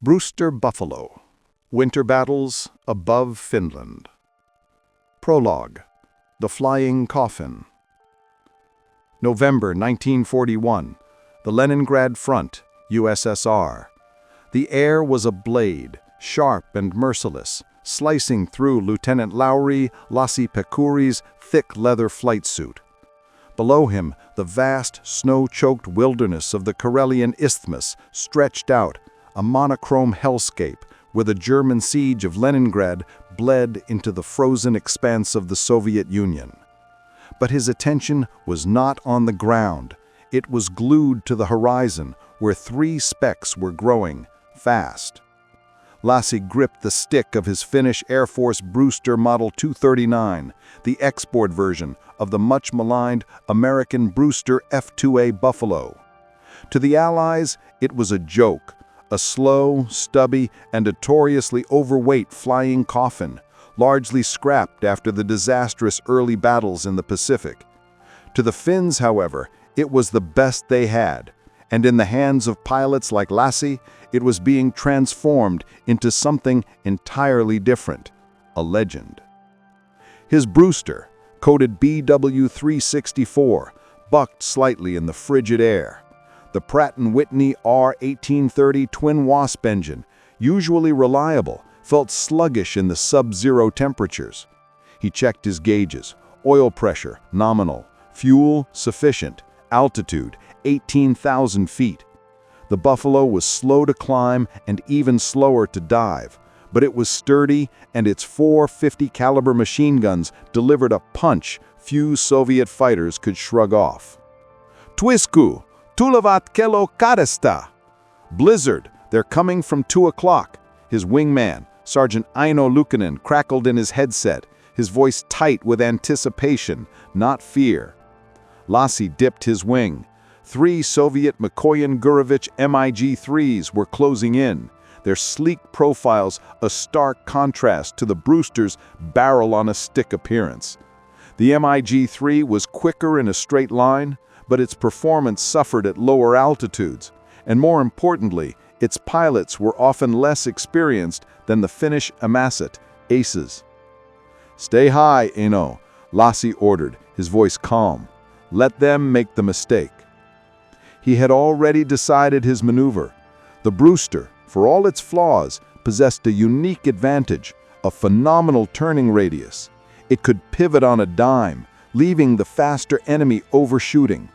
Brewster Buffalo, Winter Battles Above Finland. Prologue, The Flying Coffin. November 1941, the Leningrad Front, USSR. The air was a blade, sharp and merciless, slicing through Lieutenant Lauri Lassi-Pekuri's thick leather flight suit. Below him, the vast, snow-choked wilderness of the Karelian Isthmus stretched out, a monochrome hellscape where the German siege of Leningrad bled into the frozen expanse of the Soviet Union. But his attention was not on the ground. It was glued to the horizon, where three specks were growing fast. Lassi gripped the stick of his Finnish Air Force Brewster Model 239, the export version of the much-maligned American Brewster F-2A Buffalo. To the Allies, it was a joke, a slow, stubby, and notoriously overweight flying coffin, largely scrapped after the disastrous early battles in the Pacific. To the Finns, however, it was the best they had, and in the hands of pilots like Lassi, it was being transformed into something entirely different, a legend. His Brewster, coded BW364, bucked slightly in the frigid air. The Pratt & Whitney R1830 twin Wasp engine, usually reliable, felt sluggish in the sub-zero temperatures. He checked his gauges: oil pressure, nominal; fuel, sufficient; altitude, 18,000 feet. The Buffalo was slow to climb and even slower to dive, but it was sturdy, and its 450 caliber machine guns delivered a punch few Soviet fighters could shrug off. Twisku! Tulevat kello kadesta! Blizzard, they're coming from 2 o'clock. His wingman, Sergeant Aino Luukkonen, crackled in his headset, his voice tight with anticipation, not fear. Lassi dipped his wing. 3 Soviet Mikoyan Gurevich MiG-3s were closing in, their sleek profiles a stark contrast to the Brewster's barrel-on-a-stick appearance. The MiG-3 was quicker in a straight line, but its performance suffered at lower altitudes, and more importantly, its pilots were often less experienced than the Finnish Ammaset aces. "Stay high, Aino," Lassi ordered, his voice calm. "Let them make the mistake." He had already decided his maneuver. The Brewster, for all its flaws, possessed a unique advantage, a phenomenal turning radius. It could pivot on a dime, leaving the faster enemy overshooting.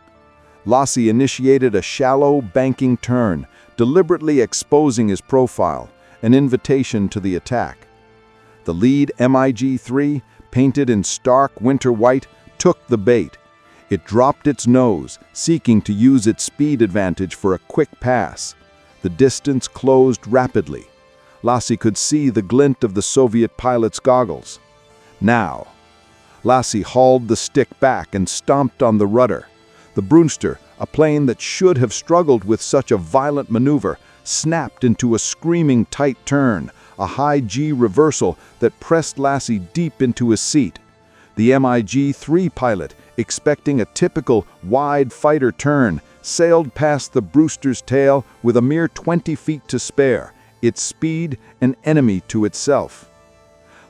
Lassi initiated a shallow, banking turn, deliberately exposing his profile, an invitation to the attack. The lead MiG-3, painted in stark winter white, took the bait. It dropped its nose, seeking to use its speed advantage for a quick pass. The distance closed rapidly. Lassi could see the glint of the Soviet pilot's goggles. Now. Lassi hauled the stick back and stomped on the rudder. The Brewster, a plane that should have struggled with such a violent maneuver, snapped into a screaming tight turn, a high G reversal that pressed Lassi deep into his seat. The MiG-3 pilot, expecting a typical wide fighter turn, sailed past the Brewster's tail with a mere 20 feet to spare, its speed an enemy to itself.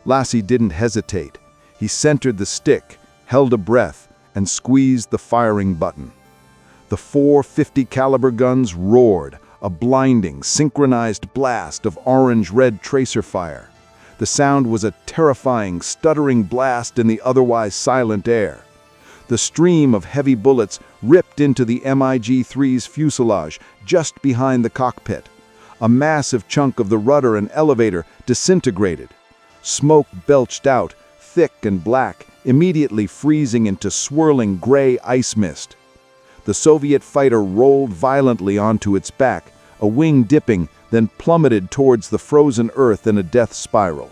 Lassi didn't hesitate. He centered the stick, held a breath, and squeezed the firing button. The 450 caliber guns roared, a blinding, synchronized blast of orange-red tracer fire. The sound was a terrifying, stuttering blast in the otherwise silent air. The stream of heavy bullets ripped into the MiG-3's fuselage just behind the cockpit. A massive chunk of the rudder and elevator disintegrated. Smoke belched out, thick and black, immediately freezing into swirling gray ice mist. The Soviet fighter rolled violently onto its back, a wing dipping, then plummeted towards the frozen earth in a death spiral.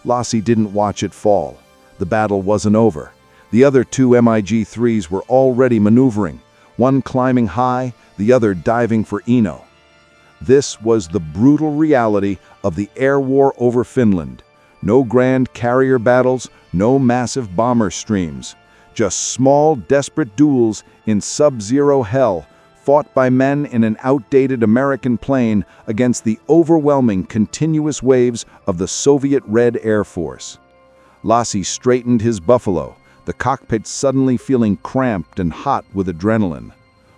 Lassi didn't watch it fall. The battle wasn't over. The other 2 MiG-3s were already maneuvering, one climbing high, the other diving for Aino. This was the brutal reality of the air war over Finland. No grand carrier battles, no massive bomber streams. Just small, desperate duels in sub-zero hell, fought by men in an outdated American plane against the overwhelming continuous waves of the Soviet Red Air Force. Lassi straightened his Buffalo, the cockpit suddenly feeling cramped and hot with adrenaline.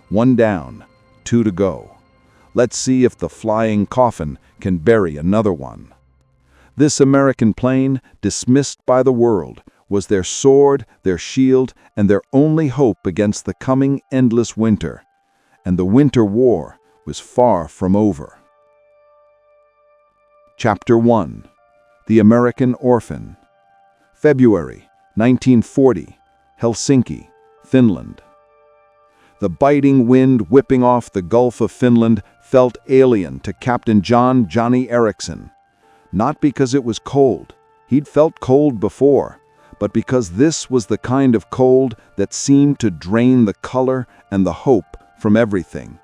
1 down, 2 to go. Let's see if the flying coffin can bury another one. This American plane, dismissed by the world, was their sword, their shield, and their only hope against the coming endless winter. And the winter war was far from over. Chapter 1. The American Orphan. February 1940, Helsinki, Finland. The biting wind whipping off the Gulf of Finland felt alien to Captain Johnny Eriksson. Not because it was cold. He'd felt cold before, but because this was the kind of cold that seemed to drain the color and the hope from everything.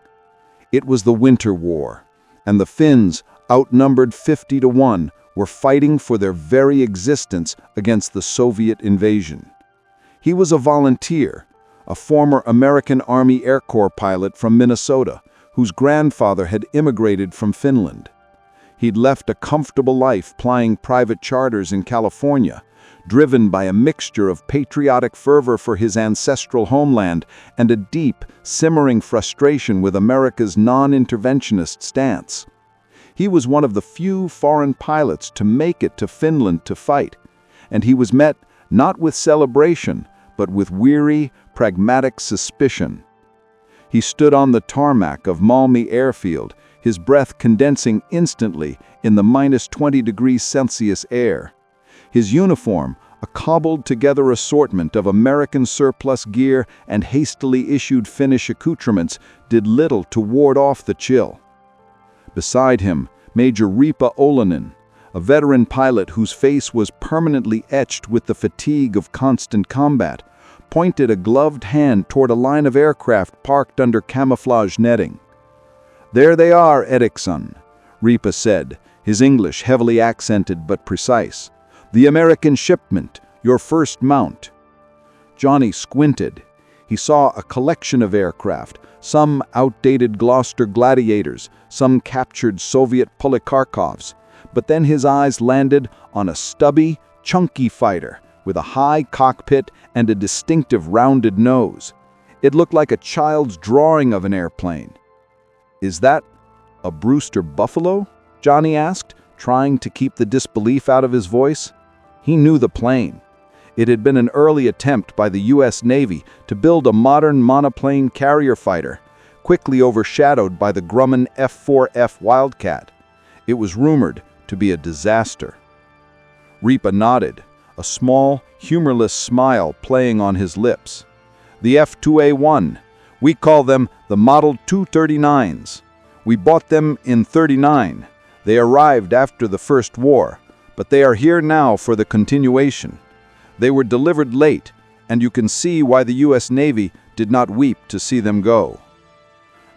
It was the Winter War, and the Finns, outnumbered 50 to 1, were fighting for their very existence against the Soviet invasion. He was a volunteer, a former American Army Air Corps pilot from Minnesota, whose grandfather had immigrated from Finland. He'd left a comfortable life flying private charters in California, driven by a mixture of patriotic fervor for his ancestral homeland and a deep, simmering frustration with America's non-interventionist stance. He was one of the few foreign pilots to make it to Finland to fight, and he was met not with celebration, but with weary, pragmatic suspicion. He stood on the tarmac of Malmi airfield, his breath condensing instantly in the -20°C air. His uniform, a cobbled-together assortment of American surplus gear and hastily issued Finnish accoutrements, did little to ward off the chill. Beside him, Major Ripa Olanen, a veteran pilot whose face was permanently etched with the fatigue of constant combat, pointed a gloved hand toward a line of aircraft parked under camouflage netting. "There they are, Eriksson," Ripa said, his English heavily accented but precise. "The American shipment, your first mount." Johnny squinted. He saw a collection of aircraft, some outdated Gloucester Gladiators, some captured Soviet Polikarpovs, but then his eyes landed on a stubby, chunky fighter with a high cockpit and a distinctive rounded nose. It looked like a child's drawing of an airplane. "Is that a Brewster Buffalo?" Johnny asked, trying to keep the disbelief out of his voice. He knew the plane. It had been an early attempt by the U.S. Navy to build a modern monoplane carrier fighter, quickly overshadowed by the Grumman F-4F Wildcat. It was rumored to be a disaster. Ripa nodded, a small, humorless smile playing on his lips. "The F-2A1. We call them the Model 239s. We bought them in '39. They arrived after the First War, but they are here now for the continuation. They were delivered late, and you can see why the U.S. Navy did not weep to see them go."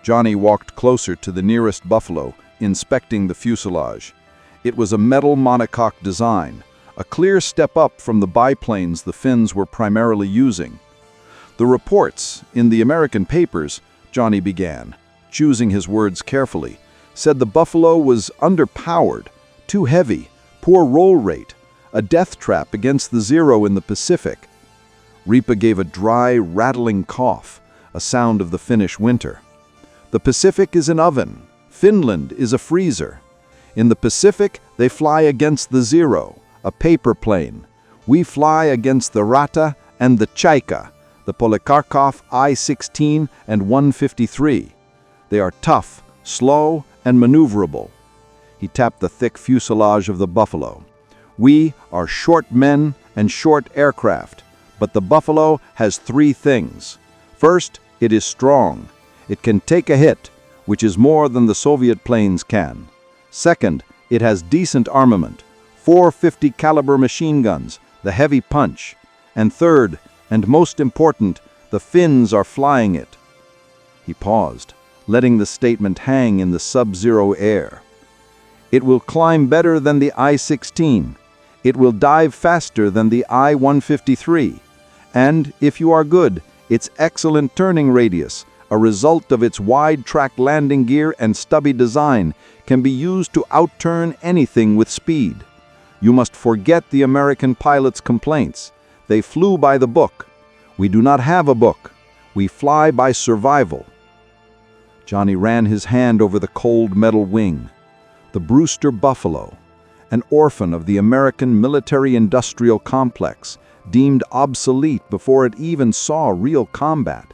Johnny walked closer to the nearest Buffalo, inspecting the fuselage. It was a metal monocoque design, a clear step up from the biplanes the Finns were primarily using. "The reports in the American papers," Johnny began, choosing his words carefully, "said the Buffalo was underpowered, too heavy, poor roll rate, a death trap against the Zero in the Pacific." Ripa gave a dry, rattling cough, a sound of the Finnish winter. "The Pacific is an oven. Finland is a freezer. In the Pacific, they fly against the Zero, a paper plane. We fly against the Rata and the Chaika, the Polikarpov I-16 and 153. They are tough, slow, and maneuverable." He tapped the thick fuselage of the Buffalo. "We are short men and short aircraft, but the Buffalo has 3 things. First, it is strong. It can take a hit, which is more than the Soviet planes can. Second, it has decent armament, 450 caliber machine guns, the heavy punch. And third, and most important, the Finns are flying it." He paused, letting the statement hang in the sub-zero air. "It will climb better than the I-16. It will dive faster than the I-153. And, if you are good, its excellent turning radius, a result of its wide-track landing gear and stubby design, can be used to outturn anything with speed. You must forget the American pilots' complaints. They flew by the book. We do not have a book. We fly by survival. Johnny ran his hand over the cold metal wing. The Brewster Buffalo, an orphan of the American military-industrial complex, deemed obsolete before it even saw real combat.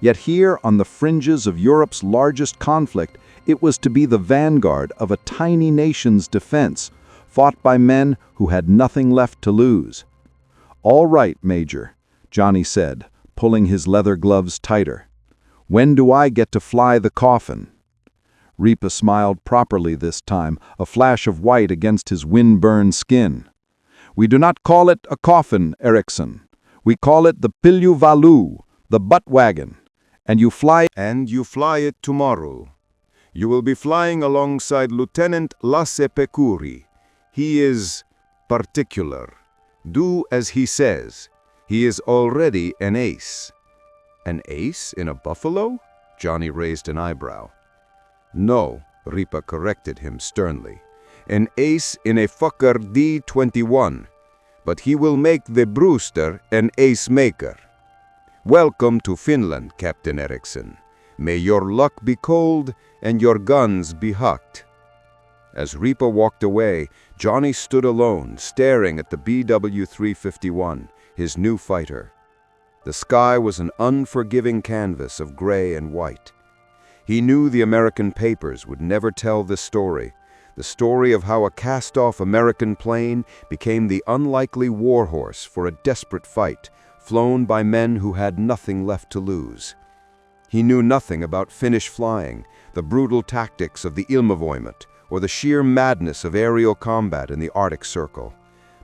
Yet here, on the fringes of Europe's largest conflict, it was to be the vanguard of a tiny nation's defense, fought by men who had nothing left to lose. "All right, Major," Johnny said, pulling his leather gloves tighter. "When do I get to fly the coffin?" Ripa smiled properly this time, a flash of white against his wind-burned skin. "We do not call it a coffin, Eriksson. We call it the piljuvalu, the butt wagon. And you fly it tomorrow. You will be flying alongside Lieutenant Lasse Pekuri. He is particular. Do as he says. He is already an ace." "An ace in a buffalo?" Johnny raised an eyebrow. "No," Ripa corrected him sternly. "An ace in a Fokker D-21. But he will make the Brewster an ace maker. Welcome to Finland, Captain Eriksson. May your luck be cold and your guns be hot." As Ripa walked away, Johnny stood alone, staring at the BW-351, his new fighter. The sky was an unforgiving canvas of gray and white. He knew the American papers would never tell this story, the story of how a cast-off American plane became the unlikely warhorse for a desperate fight, flown by men who had nothing left to lose. He knew nothing about Finnish flying, the brutal tactics of the Ilmavoimat, or the sheer madness of aerial combat in the Arctic Circle.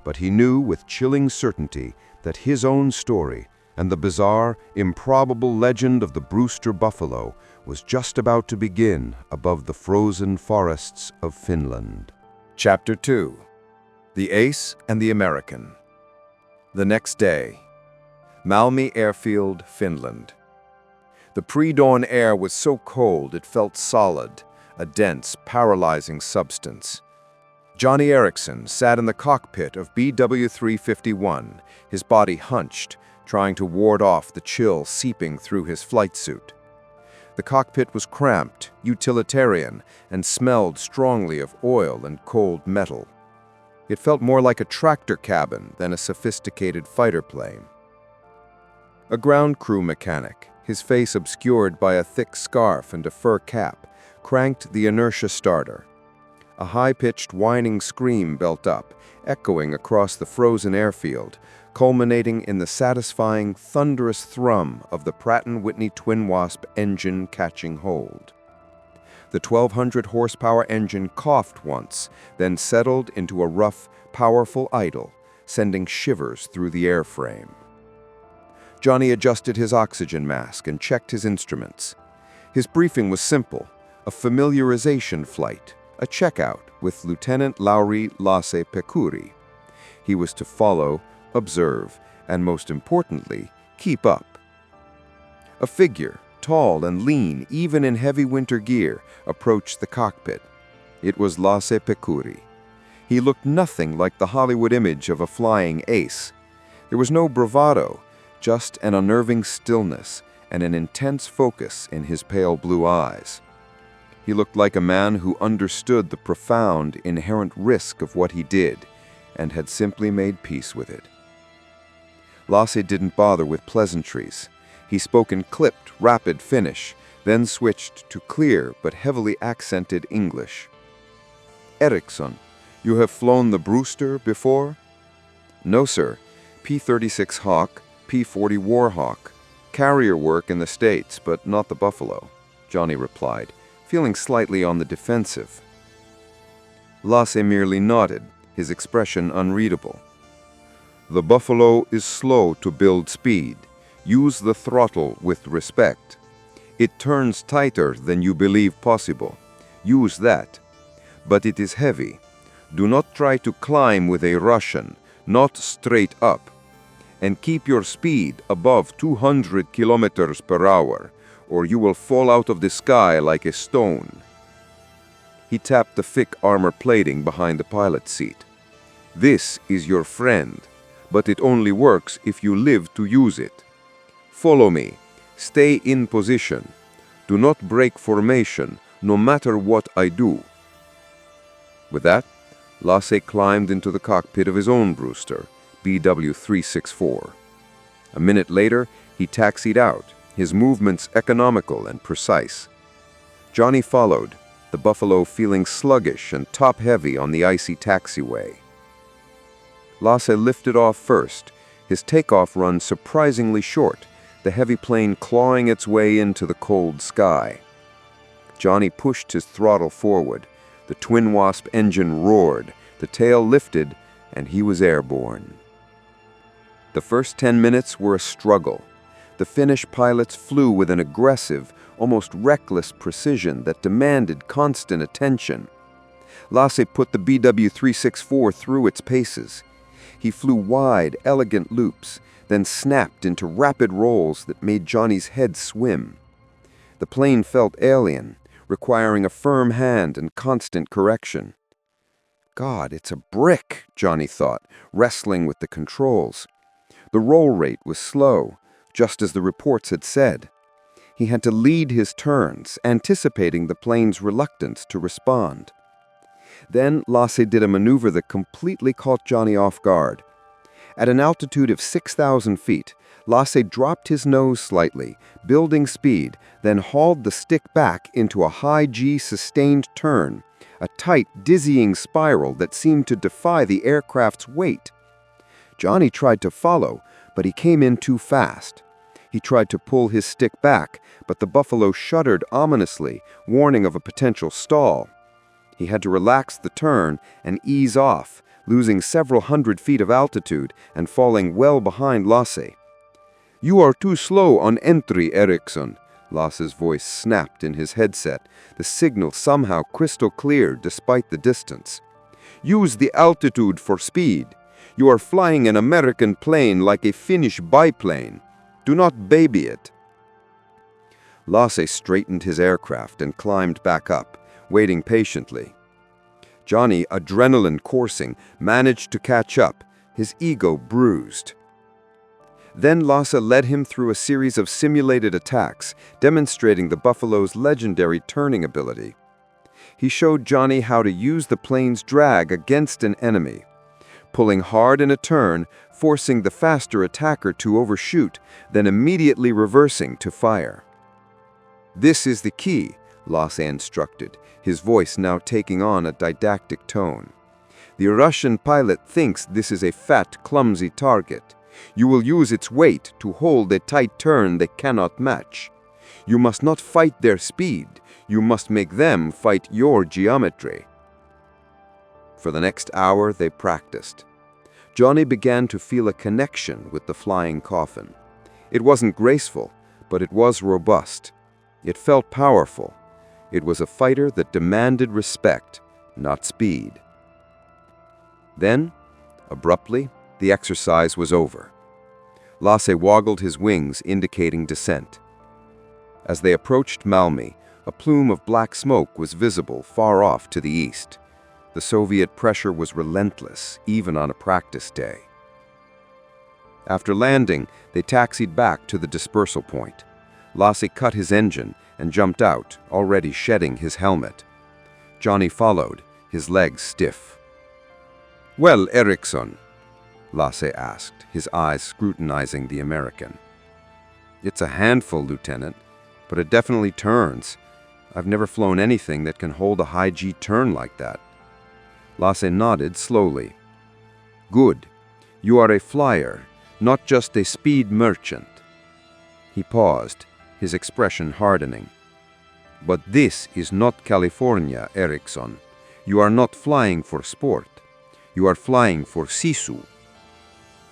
But he knew with chilling certainty that his own story and the bizarre, improbable legend of the Brewster Buffalo was just about to begin above the frozen forests of Finland. Chapter 2. The Ace and the American. The next day. Malmi Airfield, Finland. The pre-dawn air was so cold it felt solid, a dense, paralyzing substance. Johnny Eriksson sat in the cockpit of BW-351, his body hunched, trying to ward off the chill seeping through his flight suit. The cockpit was cramped, utilitarian, and smelled strongly of oil and cold metal. It felt more like a tractor cabin than a sophisticated fighter plane. A ground crew mechanic, his face obscured by a thick scarf and a fur cap, cranked the inertia starter. A high-pitched whining scream built up, echoing across the frozen airfield, culminating in the satisfying, thunderous thrum of the Pratt & Whitney Twin Wasp engine catching hold. The 1,200 horsepower engine coughed once, then settled into a rough, powerful idle, sending shivers through the airframe. Johnny adjusted his oxygen mask and checked his instruments. His briefing was simple, a familiarization flight, a checkout with Lieutenant Lauri Lasse Pekuri. He was to follow, observe, and most importantly, keep up. A figure, tall and lean even in heavy winter gear, approached the cockpit. It was Lasse Pekuri. He looked nothing like the Hollywood image of a flying ace. There was no bravado, just an unnerving stillness and an intense focus in his pale blue eyes. He looked like a man who understood the profound, inherent risk of what he did and had simply made peace with it. Lasse didn't bother with pleasantries. He spoke in clipped, rapid Finnish, then switched to clear but heavily accented English. "Eriksson, you have flown the Brewster before?" "No, sir. P-36 Hawk, P-40 Warhawk. Carrier work in the States, but not the Buffalo," Johnny replied, feeling slightly on the defensive. Lasse merely nodded, his expression unreadable. "The Buffalo is slow to build speed. Use the throttle with respect. It turns tighter than you believe possible. Use that. But it is heavy. Do not try to climb with a Russian, not straight up. And keep your speed above 200 kilometers per hour, or you will fall out of the sky like a stone." He tapped the thick armor plating behind the pilot's seat. "This is your friend, but it only works if you live to use it. Follow me. Stay in position. Do not break formation, no matter what I do." With that, Lasse climbed into the cockpit of his own Brewster, BW364. A minute later, he taxied out, his movements economical and precise. Johnny followed, the Buffalo feeling sluggish and top-heavy on the icy taxiway. Lasse lifted off first, his takeoff run surprisingly short, the heavy plane clawing its way into the cold sky. Johnny pushed his throttle forward. The Twin Wasp engine roared, the tail lifted, and he was airborne. The first 10 minutes were a struggle. The Finnish pilots flew with an aggressive, almost reckless precision that demanded constant attention. Lasse put the BW364 through its paces. He flew wide, elegant loops, then snapped into rapid rolls that made Johnny's head swim. The plane felt alien, requiring a firm hand and constant correction. "God, it's a brick," Johnny thought, wrestling with the controls. The roll rate was slow, just as the reports had said. He had to lead his turns, anticipating the plane's reluctance to respond. Then Lasse did a maneuver that completely caught Johnny off guard. At an altitude of 6,000 feet, Lasse dropped his nose slightly, building speed, then hauled the stick back into a high G sustained turn, a tight, dizzying spiral that seemed to defy the aircraft's weight. Johnny tried to follow, but he came in too fast. He tried to pull his stick back, but the Buffalo shuddered ominously, warning of a potential stall. He had to relax the turn and ease off, losing several hundred feet of altitude and falling well behind Lasse. "You are too slow on entry, Eriksson," Lasse's voice snapped in his headset, the signal somehow crystal clear despite the distance. "Use the altitude for speed. You are flying an American plane like a Finnish biplane. Do not baby it." Lasse straightened his aircraft and climbed back up, waiting patiently. Johnny, adrenaline coursing, managed to catch up, his ego bruised. Then Lasse led him through a series of simulated attacks, demonstrating the Buffalo's legendary turning ability. He showed Johnny how to use the plane's drag against an enemy, pulling hard in a turn, forcing the faster attacker to overshoot, then immediately reversing to fire. "This is the key," Lasse instructed, his voice now taking on a didactic tone. "The Russian pilot thinks this is a fat, clumsy target. You will use its weight to hold a tight turn they cannot match. You must not fight their speed. You must make them fight your geometry." For the next hour, they practiced. Johnny began to feel a connection with the flying coffin. It wasn't graceful, but it was robust. It felt powerful. It was a fighter that demanded respect, not speed. Then, abruptly, the exercise was over. Lasse woggled his wings, indicating descent. As they approached Malmi, a plume of black smoke was visible far off to the east. The Soviet pressure was relentless, even on a practice day. After landing, they taxied back to the dispersal point. Lasse cut his engine and jumped out, already shedding his helmet. Johnny followed, his legs stiff. "Well, Eriksson?" Lasse asked, his eyes scrutinizing the American. "It's a handful, Lieutenant, but it definitely turns. I've never flown anything that can hold a high G turn like that." Lasse nodded slowly. "Good. You are a flyer, not just a speed merchant." He paused, his expression hardening. "But this is not California, Eriksson. You are not flying for sport. You are flying for sisu."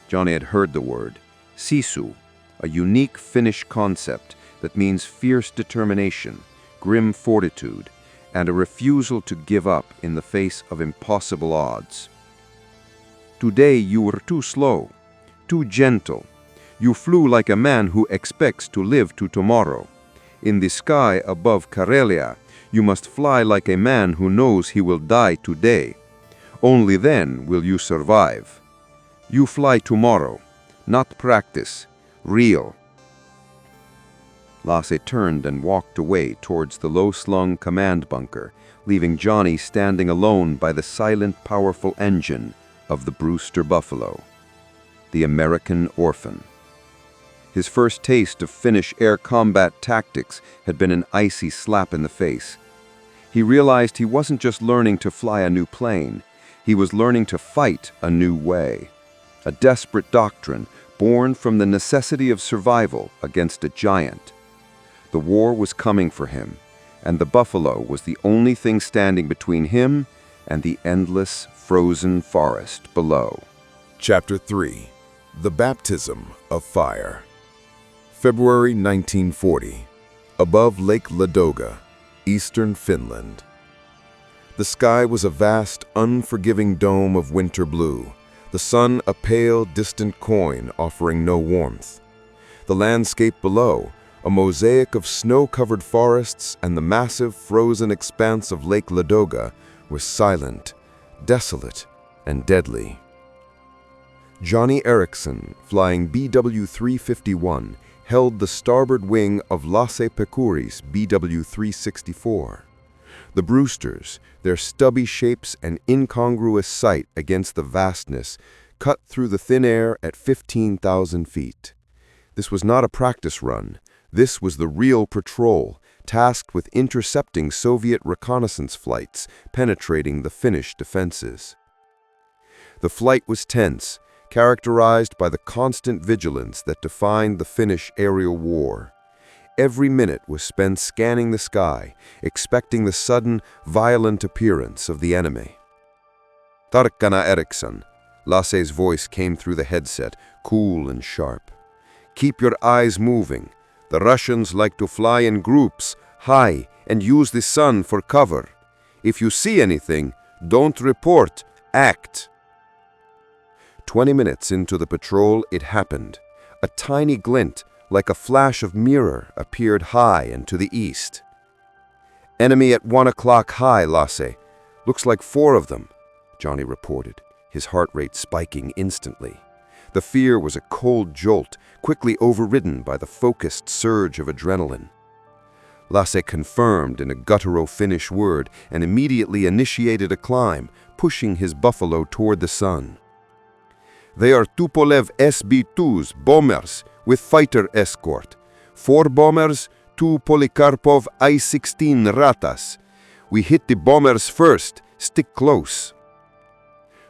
Johnny had heard the word, sisu, a unique Finnish concept that means fierce determination, grim fortitude, and a refusal to give up in the face of impossible odds. "Today you were too slow, too gentle. You flew like a man who expects to live to tomorrow. In the sky above Karelia, you must fly like a man who knows he will die today. Only then will you survive. You fly tomorrow, not practice, real." Lasse turned and walked away towards the low-slung command bunker, leaving Johnny standing alone by the silent, powerful engine of the Brewster Buffalo, the American orphan. His first taste of Finnish air combat tactics had been an icy slap in the face. He realized he wasn't just learning to fly a new plane, he was learning to fight a new way. A desperate doctrine born from the necessity of survival against a giant. The war was coming for him, and the buffalo was the only thing standing between him and the endless, frozen forest below. Chapter 3. The Baptism of Fire. February 1940. Above Lake Ladoga, eastern Finland. The sky was a vast, unforgiving dome of winter blue, the sun a pale, distant coin offering no warmth. The landscape below, a mosaic of snow-covered forests and the massive frozen expanse of Lake Ladoga, was silent, desolate, and deadly. Johnny Eriksson, flying BW-351, held the starboard wing of Lasse Pekuri's BW-364. The Brewsters, their stubby shapes and incongruous sight against the vastness, cut through the thin air at 15,000 feet. This was not a practice run. This was the real patrol, tasked with intercepting Soviet reconnaissance flights penetrating the Finnish defenses. The flight was tense, characterized by the constant vigilance that defined the Finnish aerial war. Every minute was spent scanning the sky, expecting the sudden, violent appearance of the enemy. "Tarkkana, Eriksson," Lasse's voice came through the headset, cool and sharp. "Keep your eyes moving. The Russians like to fly in groups, high, and use the sun for cover. If you see anything, don't report, act." 20 minutes into the patrol, it happened. A tiny glint, like a flash of mirror, appeared high and to the east. "Enemy at 1 o'clock high, Lasse. Looks like 4 of them," Johnny reported, his heart rate spiking instantly. The fear was a cold jolt, quickly overridden by the focused surge of adrenaline. Lasse confirmed in a guttural Finnish word and immediately initiated a climb, pushing his buffalo toward the sun. "They are Tupolev SB-2s, bombers, with fighter escort. 4 bombers, 2 Polikarpov I-16 Ratas. We hit the bombers first, stick close."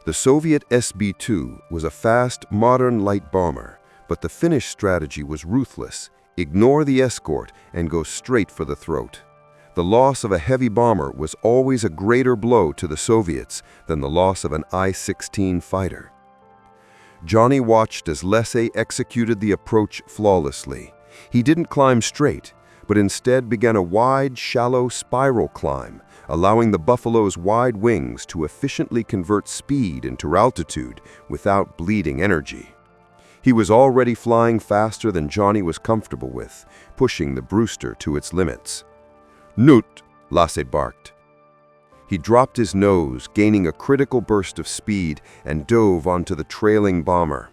The Soviet SB-2 was a fast, modern light bomber, but the Finnish strategy was ruthless. Ignore the escort and go straight for the throat. The loss of a heavy bomber was always a greater blow to the Soviets than the loss of an I-16 fighter. Johnny watched as Lasse executed the approach flawlessly. He didn't climb straight, but instead began a wide, shallow spiral climb, allowing the buffalo's wide wings to efficiently convert speed into altitude without bleeding energy. He was already flying faster than Johnny was comfortable with, pushing the Brewster to its limits. "Nut!" Lasse barked. He dropped his nose, gaining a critical burst of speed, and dove onto the trailing bomber.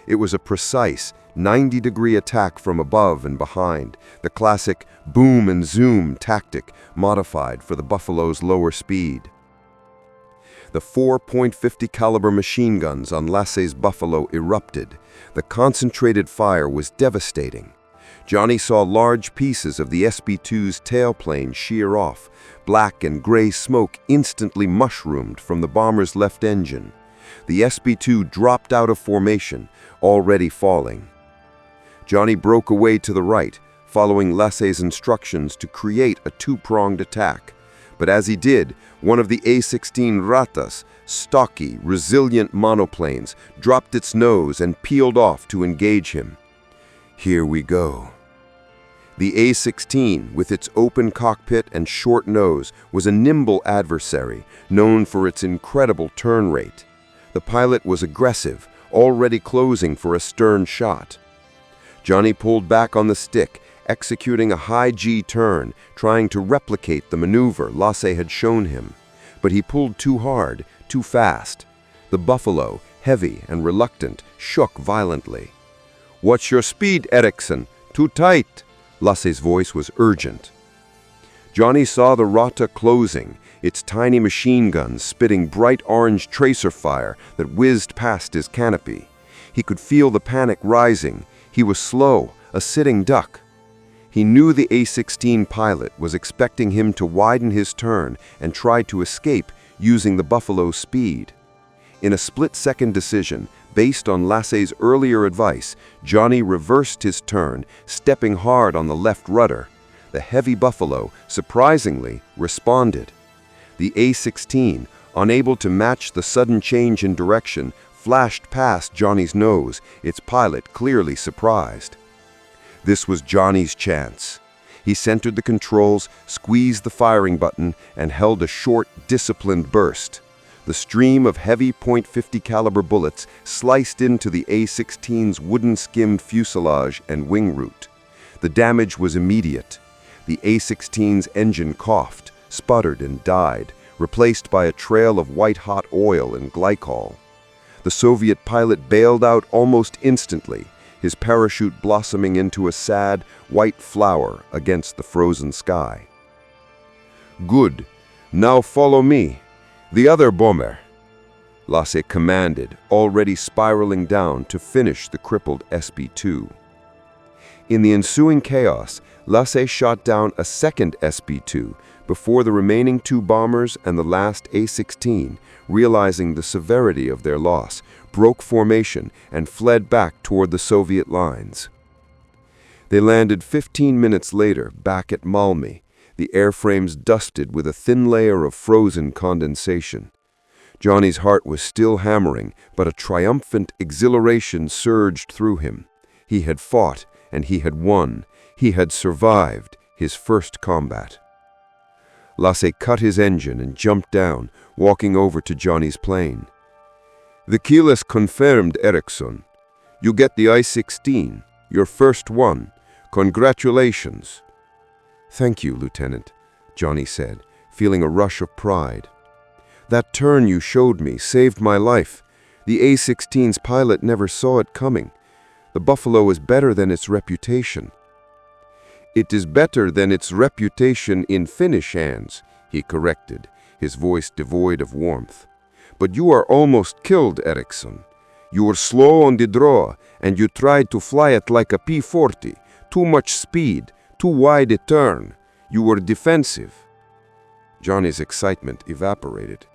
It was a precise, 90-degree attack from above and behind, the classic boom and zoom tactic modified for the buffalo's lower speed. The 4.50 caliber machine guns on Lasse's buffalo erupted. The concentrated fire was devastating. Johnny saw large pieces of the SB-2's tailplane shear off. Black and gray smoke instantly mushroomed from the bomber's left engine. The SB-2 dropped out of formation, already falling. Johnny broke away to the right, following Lasse's instructions to create a 2-pronged attack. But as he did, one of the A-16 Ratas, stocky, resilient monoplanes, dropped its nose and peeled off to engage him. Here we go. The A-16, with its open cockpit and short nose, was a nimble adversary, known for its incredible turn rate. The pilot was aggressive, already closing for a stern shot. Johnny pulled back on the stick, executing a high G turn, trying to replicate the maneuver Lasse had shown him. But he pulled too hard, too fast. The Buffalo, heavy and reluctant, shook violently. "What's your speed, Eriksson? Too tight!" Lasse's voice was urgent. Johnny saw the Rata closing, its tiny machine guns spitting bright orange tracer fire that whizzed past his canopy. He could feel the panic rising. He was slow, a sitting duck. He knew the A-16 pilot was expecting him to widen his turn and try to escape using the Buffalo's speed. In a split-second decision, based on Lasse's earlier advice, Johnny reversed his turn, stepping hard on the left rudder. The heavy Buffalo, surprisingly, responded. The A-16, unable to match the sudden change in direction, flashed past Johnny's nose, its pilot clearly surprised. This was Johnny's chance. He centered the controls, squeezed the firing button, and held a short, disciplined burst. The stream of heavy .50 caliber bullets sliced into the A-16's wooden-skimmed fuselage and wing root. The damage was immediate. The A-16's engine coughed, sputtered, and died, replaced by a trail of white-hot oil and glycol. The Soviet pilot bailed out almost instantly, his parachute blossoming into a sad, white flower against the frozen sky. "Good. Now follow me. The other bomber," Lasse commanded, already spiraling down to finish the crippled SB-2. In the ensuing chaos, Lasse shot down a second SB-2 before the remaining two bombers and the last A-16, realizing the severity of their loss, broke formation and fled back toward the Soviet lines. They landed 15 minutes later back at Malmi, the airframes dusted with a thin layer of frozen condensation. Johnny's heart was still hammering, but a triumphant exhilaration surged through him. He had fought, and he had won. He had survived his first combat. Lasse cut his engine and jumped down, walking over to Johnny's plane. "The kill is confirmed, Eriksson. You get the I-16, your first one. Congratulations." "Thank you, Lieutenant," Johnny said, feeling a rush of pride. "That turn you showed me saved my life. The A-16's pilot never saw it coming. The Buffalo is better than its reputation." "It is better than its reputation in Finnish hands," he corrected, his voice devoid of warmth. "But you are almost killed, Eriksson. You were slow on the draw, and you tried to fly it like a P-40. Too much speed, too wide a turn. You were defensive." Johnny's excitement evaporated.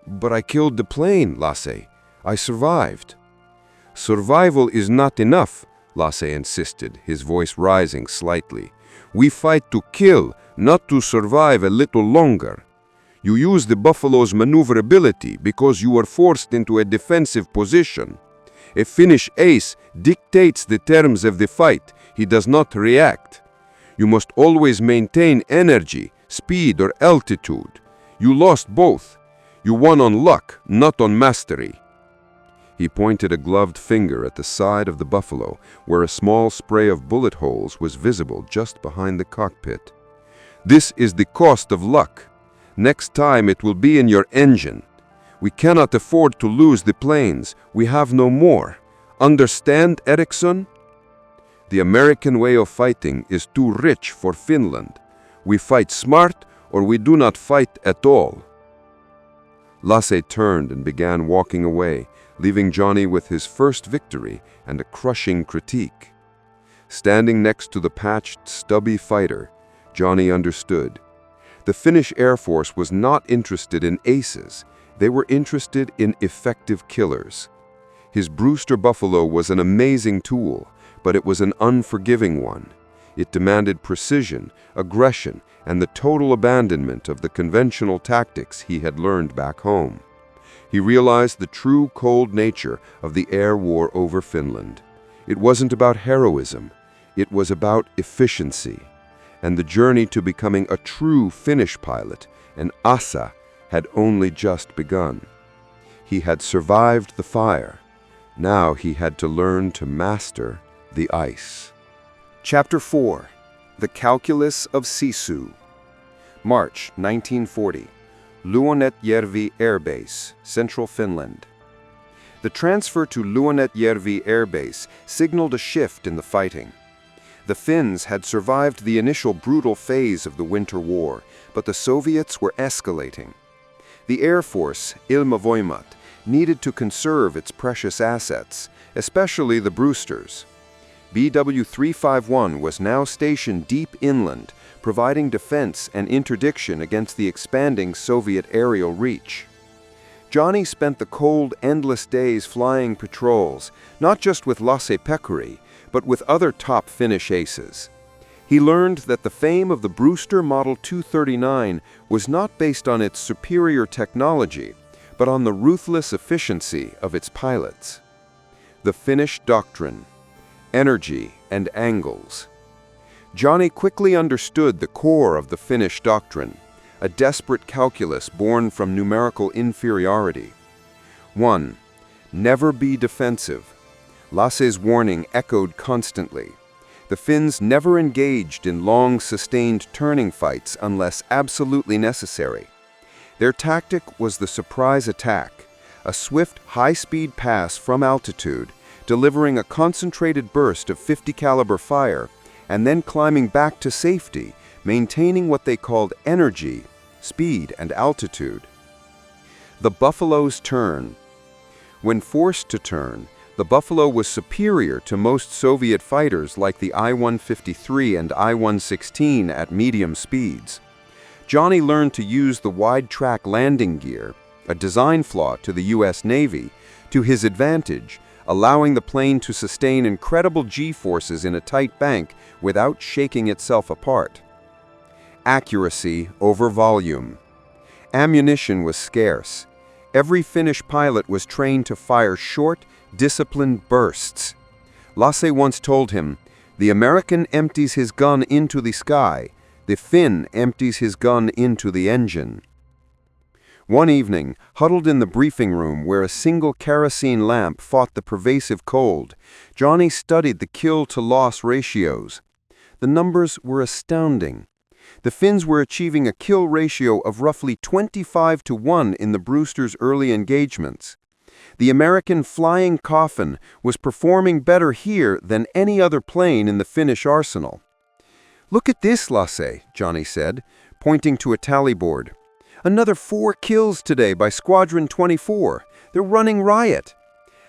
"But I killed the plane, Lasse. I survived." "Survival is not enough," Lasse insisted, his voice rising slightly. "We fight to kill, not to survive a little longer. You use the Buffalo's maneuverability because you were forced into a defensive position. A Finnish ace dictates the terms of the fight. He does not react. You must always maintain energy, speed, or altitude. You lost both. You won on luck, not on mastery." He pointed a gloved finger at the side of the Buffalo, where a small spray of bullet holes was visible just behind the cockpit. "This is the cost of luck. Next time it will be in your engine. We cannot afford to lose the planes. We have no more. Understand, Eriksson? The American way of fighting is too rich for Finland. We fight smart or we do not fight at all." Lasse turned and began walking away, leaving Johnny with his first victory and a crushing critique. Standing next to the patched, stubby fighter, Johnny understood. The Finnish Air Force was not interested in aces. They were interested in effective killers. His Brewster Buffalo was an amazing tool, but it was an unforgiving one. It demanded precision, aggression, and the total abandonment of the conventional tactics he had learned back home. He realized the true cold nature of the air war over Finland. It wasn't about heroism. It was about efficiency. And the journey to becoming a true Finnish pilot, an asa, had only just begun. He had survived the fire. Now he had to learn to master the ice. Chapter 4. The Calculus of Sisu. March 1940. Luonnetjärvi Air Base, Central Finland. The transfer to Luonnetjärvi Air Base signaled a shift in the fighting. The Finns had survived the initial brutal phase of the Winter War, but the Soviets were escalating. The Air Force, Ilmavoimat, needed to conserve its precious assets, especially the Brewsters. BW351 was now stationed deep inland, providing defense and interdiction against the expanding Soviet aerial reach. Johnny spent the cold, endless days flying patrols, not just with Lasse Pekkari, but with other top Finnish aces. He learned that the fame of the Brewster Model 239 was not based on its superior technology, but on the ruthless efficiency of its pilots. The Finnish doctrine: energy and angles. Johnny quickly understood the core of the Finnish doctrine, a desperate calculus born from numerical inferiority. 1. Never be defensive. Lasse's warning echoed constantly. The Finns never engaged in long, sustained turning fights unless absolutely necessary. Their tactic was the surprise attack, a swift, high-speed pass from altitude, delivering a concentrated burst of 50 caliber fire, and then climbing back to safety, maintaining what they called energy, speed, and altitude. The Buffalo's turn. When forced to turn, the Buffalo was superior to most Soviet fighters like the I-153 and I-116 at medium speeds. Johnny learned to use the wide-track landing gear, a design flaw to the U.S. Navy, to his advantage, allowing the plane to sustain incredible G-forces in a tight bank without shaking itself apart. Accuracy over volume. Ammunition was scarce. Every Finnish pilot was trained to fire short, disciplined bursts. Lasse once told him, "The American empties his gun into the sky, the Finn empties his gun into the engine." One evening, huddled in the briefing room where a single kerosene lamp fought the pervasive cold, Johnny studied the kill-to-loss ratios. The numbers were astounding. The Finns were achieving a kill ratio of roughly 25-1 in the Brewster's early engagements. The American flying coffin was performing better here than any other plane in the Finnish arsenal. "Look at this, Lasse," Johnny said, pointing to a tally board. "Another 4 kills today by Squadron 24. They're running riot.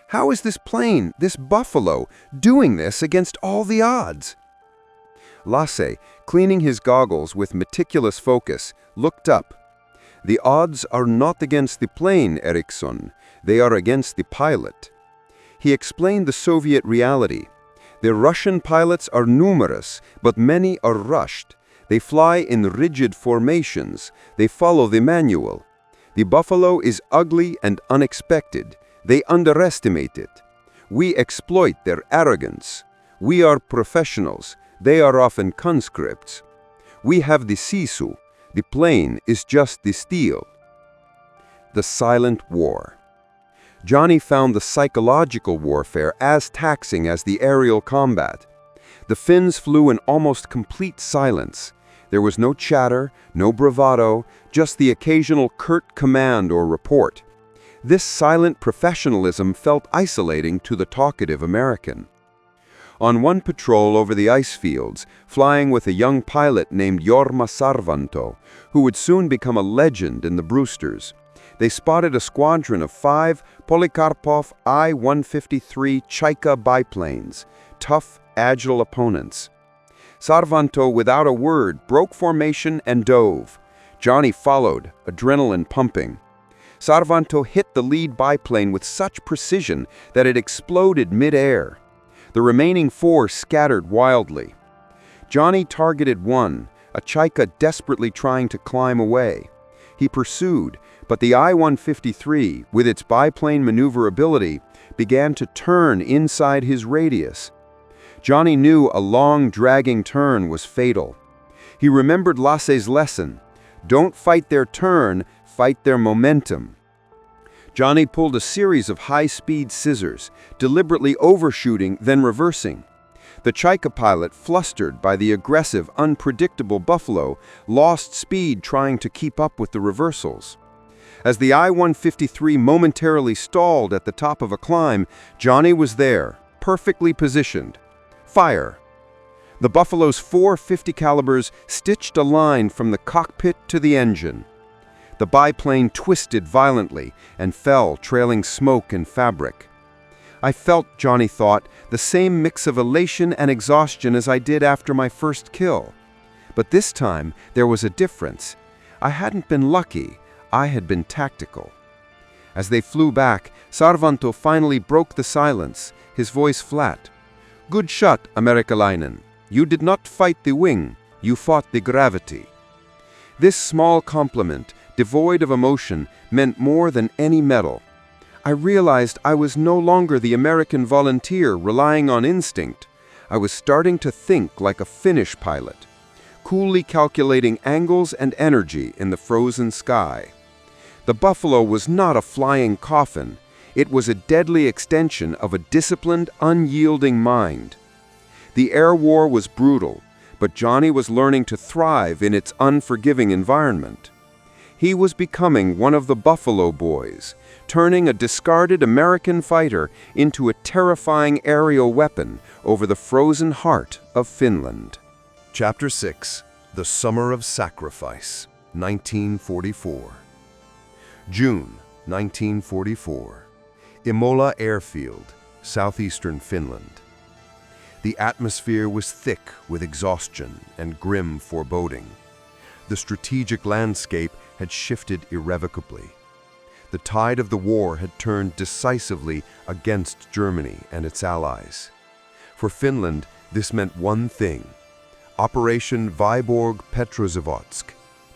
How is this plane, this Buffalo, doing this against all the odds?" Lasse, cleaning his goggles with meticulous focus, looked up. "The odds are not against the plane, Eriksson. They are against the pilot." He explained the Soviet reality. "The Russian pilots are numerous, but many are rushed. They fly in rigid formations. They follow the manual. The Buffalo is ugly and unexpected. They underestimate it. We exploit their arrogance. We are professionals. They are often conscripts. We have the Sisu. The plane is just the steel." The silent war. Johnny found the psychological warfare as taxing as the aerial combat. The Finns flew in almost complete silence. There was no chatter, no bravado, just the occasional curt command or report. This silent professionalism felt isolating to the talkative American. On one patrol over the ice fields, flying with a young pilot named Jorma Sarvanto, who would soon become a legend in the Brewsters, they spotted a squadron of 5 Polikarpov I-153 Chaika biplanes, tough, agile opponents. Sarvanto, without a word, broke formation and dove. Johnny followed, adrenaline pumping. Sarvanto hit the lead biplane with such precision that it exploded mid-air. The remaining 4 scattered wildly. Johnny targeted one, a Chaika desperately trying to climb away. He pursued, but the I-153, with its biplane maneuverability, began to turn inside his radius. Johnny knew a long, dragging turn was fatal. He remembered Lasse's lesson: don't fight their turn, fight their momentum. Johnny pulled a series of high-speed scissors, deliberately overshooting, then reversing. The Chaika pilot, flustered by the aggressive, unpredictable Buffalo, lost speed trying to keep up with the reversals. As the I-153 momentarily stalled at the top of a climb, Johnny was there, perfectly positioned. Fire! The Buffalo's 4 .50 calibers stitched a line from the cockpit to the engine. The biplane twisted violently and fell, trailing smoke and fabric. I felt, Johnny thought, the same mix of elation and exhaustion as I did after my first kill. But this time, there was a difference. I hadn't been lucky, I had been tactical. As they flew back, Sarvanto finally broke the silence, his voice flat. "Good shot, Amerikalainen. You did not fight the wing, you fought the gravity." This small compliment, devoid of emotion, meant more than any medal. I realized I was no longer the American volunteer relying on instinct. I was starting to think like a Finnish pilot, coolly calculating angles and energy in the frozen sky. The Buffalo was not a flying coffin. It was a deadly extension of a disciplined, unyielding mind. The air war was brutal, but Johnny was learning to thrive in its unforgiving environment. He was becoming one of the Buffalo Boys, turning a discarded American fighter into a terrifying aerial weapon over the frozen heart of Finland. Chapter 6. The Summer of Sacrifice, 1944. June 1944. Imola Airfield, southeastern Finland. The atmosphere was thick with exhaustion and grim foreboding. The strategic landscape had shifted irrevocably. The tide of the war had turned decisively against Germany and its allies. For Finland, this meant one thing: Operation Vyborg Petrozavodsk,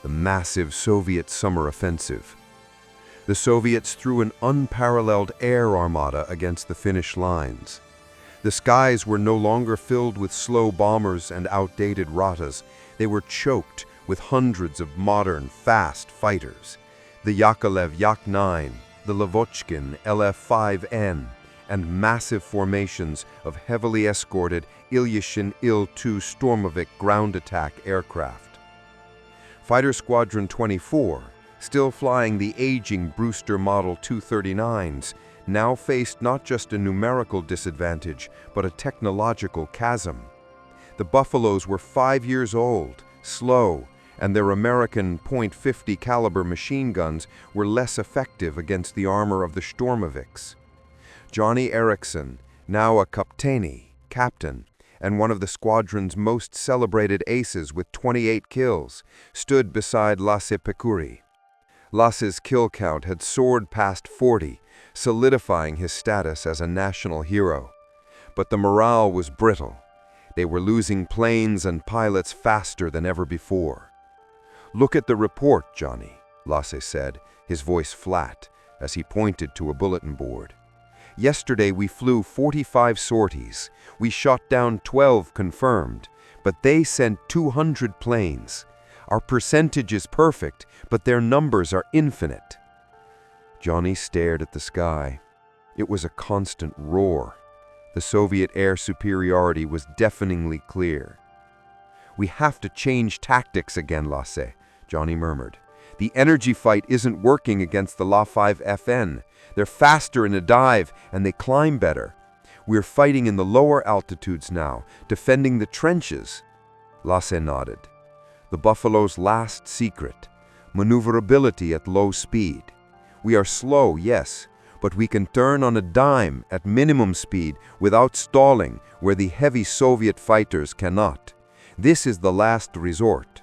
the massive Soviet summer offensive. The Soviets threw an unparalleled air armada against the Finnish lines. The skies were no longer filled with slow bombers and outdated Ratas. They were choked with hundreds of modern, fast fighters. The Yakolev Yak-9, the Lavochkin LF-5N, and massive formations of heavily escorted Ilyushin Il-2 Stormovik ground attack aircraft. Fighter Squadron 24, still flying the aging Brewster Model 239s, now faced not just a numerical disadvantage, but a technological chasm. The Buffaloes were 5 years old, slow, and their American .50 caliber machine guns were less effective against the armor of the Stormoviks. Johnny Eriksson, now a kapteeni, captain, and one of the squadron's most celebrated aces with 28 kills, stood beside Lasse Pekuri. Lasse's kill count had soared past 40, solidifying his status as a national hero. But the morale was brittle. They were losing planes and pilots faster than ever before. "Look at the report, Johnny," Lasse said, his voice flat, as he pointed to a bulletin board. "Yesterday we flew 45 sorties. We shot down 12 confirmed, but they sent 200 planes. Our percentage is perfect, but their numbers are infinite." Johnny stared at the sky. It was a constant roar. The Soviet air superiority was deafeningly clear. "We have to change tactics again, Lasse," Johnny murmured. "The energy fight isn't working against the La-5FN. They're faster in a dive, and they climb better. We're fighting in the lower altitudes now, defending the trenches." Lasse nodded. "The Buffalo's last secret: maneuverability at low speed. We are slow, yes, but we can turn on a dime at minimum speed without stalling, where the heavy Soviet fighters cannot. This is the last resort."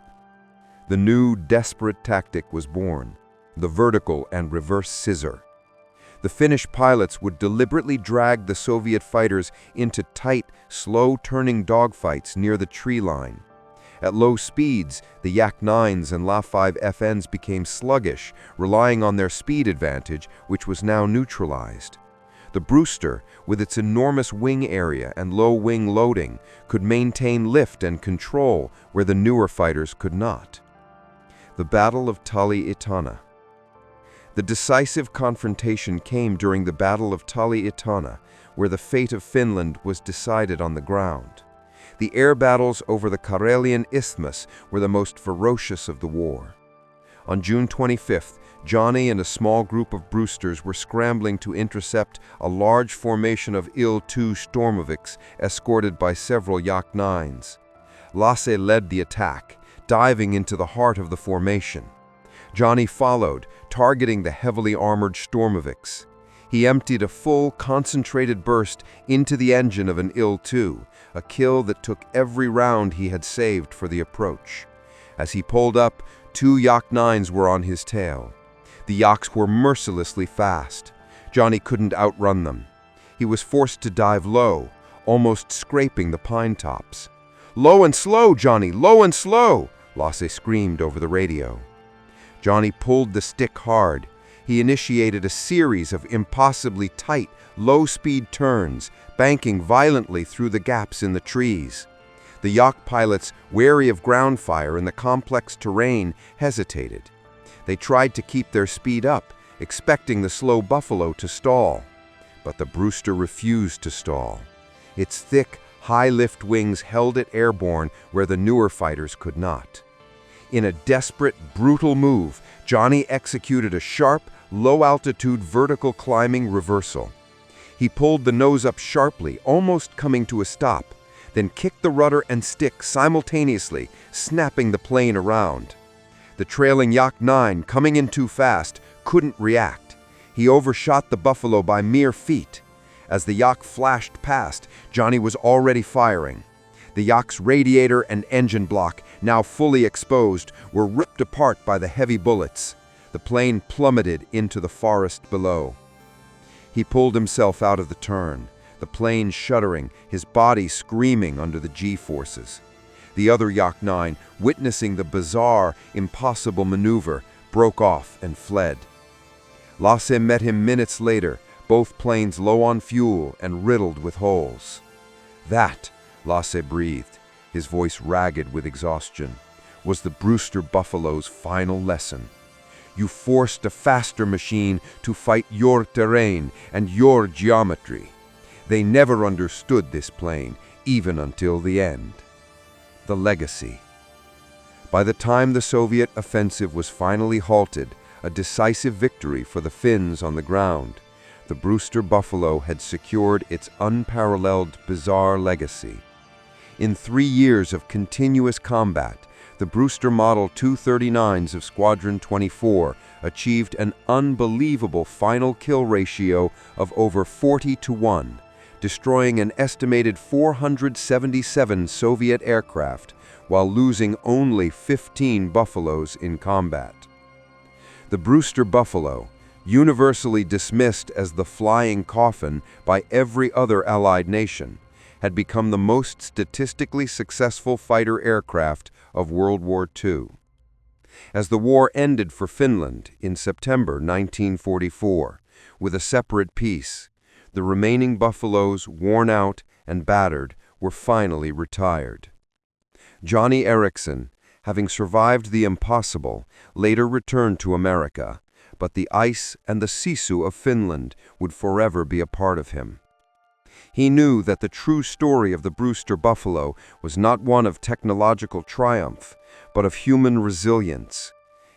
The new, desperate tactic was born: the vertical and reverse scissor. The Finnish pilots would deliberately drag the Soviet fighters into tight, slow-turning dogfights near the tree line. At low speeds, the Yak-9s and La-5FNs became sluggish, relying on their speed advantage, which was now neutralized. The Brewster, with its enormous wing area and low wing loading, could maintain lift and control where the newer fighters could not. The Battle of Tali-Itana. The decisive confrontation came during the Battle of Tali-Itana, where the fate of Finland was decided on the ground. The air battles over the Karelian Isthmus were the most ferocious of the war. On June 25th, Johnny and a small group of Brewsters were scrambling to intercept a large formation of Il-2 Stormoviks escorted by several Yak-9s. Lasse led the attack, diving into the heart of the formation. Johnny followed, targeting the heavily armored Stormoviks. He emptied a full, concentrated burst into the engine of an Il-2, a kill that took every round he had saved for the approach. As he pulled up, 2 Yak-9s were on his tail. The Yaks were mercilessly fast. Johnny couldn't outrun them. He was forced to dive low, almost scraping the pine tops. "Low and slow, Johnny, low and slow!" Lasse screamed over the radio. Johnny pulled the stick hard. He initiated a series of impossibly tight, low-speed turns, banking violently through the gaps in the trees. The Yak pilots, wary of ground fire and the complex terrain, hesitated. They tried to keep their speed up, expecting the slow Buffalo to stall. But the Brewster refused to stall. Its thick, high-lift wings held it airborne where the newer fighters could not. In a desperate, brutal move, Johnny executed a sharp, low-altitude vertical climbing reversal. He pulled the nose up sharply, almost coming to a stop, then kicked the rudder and stick simultaneously, snapping the plane around. The trailing Yak-9, coming in too fast, couldn't react. He overshot the Buffalo by mere feet. As the Yak flashed past, Johnny was already firing. The Yak's radiator and engine block, now fully exposed, were ripped apart by the heavy bullets. The plane plummeted into the forest below. He pulled himself out of the turn, the plane shuddering, his body screaming under the G-forces. The other Yak-9, witnessing the bizarre, impossible maneuver, broke off and fled. Lasse met him minutes later, both planes low on fuel and riddled with holes. That, Lasse breathed, his voice ragged with exhaustion, was the Brewster Buffalo's final lesson. You forced a faster machine to fight your terrain and your geometry. They never understood this plane, even until the end. The legacy. By the time the Soviet offensive was finally halted, a decisive victory for the Finns on the ground, the Brewster Buffalo had secured its unparalleled bizarre legacy. In 3 years of continuous combat, the Brewster Model 239s of Squadron 24 achieved an unbelievable final kill ratio of over 40-1, destroying an estimated 477 Soviet aircraft while losing only 15 Buffaloes in combat. The Brewster Buffalo, universally dismissed as the flying coffin by every other Allied nation, had become the most statistically successful fighter aircraft of World War II. As the war ended for Finland in September 1944, with a separate peace, the remaining Buffaloes, worn out and battered, were finally retired. Johnny Eriksson, having survived the impossible, later returned to America, but the ice and the sisu of Finland would forever be a part of him. He knew that the true story of the Brewster Buffalo was not one of technological triumph, but of human resilience.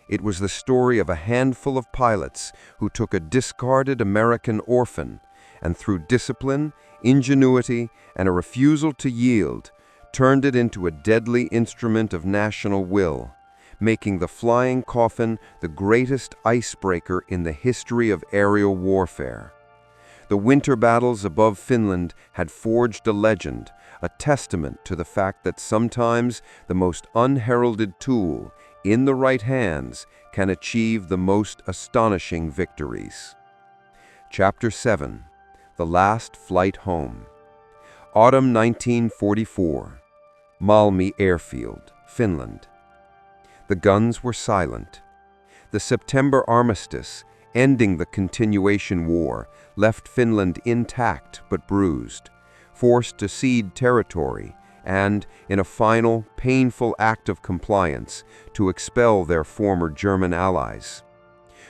It was the story of a handful of pilots who took a discarded American orphan and through discipline, ingenuity, and a refusal to yield, turned it into a deadly instrument of national will, making the flying coffin the greatest icebreaker in the history of aerial warfare. The winter battles above Finland had forged a legend, a testament to the fact that sometimes the most unheralded tool, in the right hands, can achieve the most astonishing victories. Chapter 7. The Last Flight Home. Autumn 1944. Malmi Airfield, Finland. The guns were silent. The September armistice, ending the continuation war, left Finland intact but bruised, forced to cede territory, and, in a final, painful act of compliance, to expel their former German allies.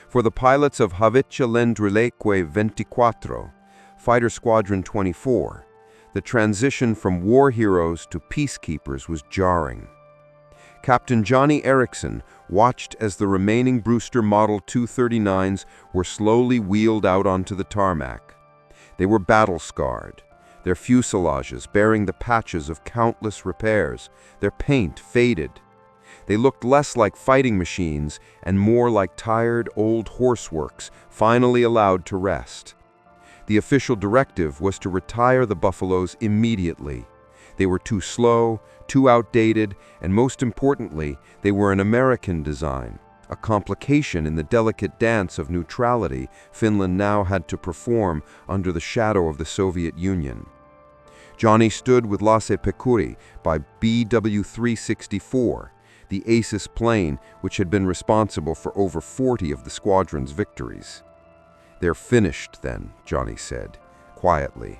For the pilots of Haviccia Lendrileque 24, Fighter Squadron 24, The transition from war heroes to peacekeepers was jarring. Captain Johnny Erickson watched as the remaining Brewster Model 239s were slowly wheeled out onto the tarmac. They were battle-scarred, their fuselages bearing the patches of countless repairs, their paint faded. They looked less like fighting machines and more like tired old horseworks finally allowed to rest. The official directive was to retire the Buffaloes immediately. They were too slow, too outdated, and most importantly, they were an American design, a complication in the delicate dance of neutrality Finland now had to perform under the shadow of the Soviet Union. Johnny stood with Lasse Pekuri by BW-364, the Aces plane which had been responsible for over 40 of the squadron's victories. "They're finished then," Johnny said, quietly,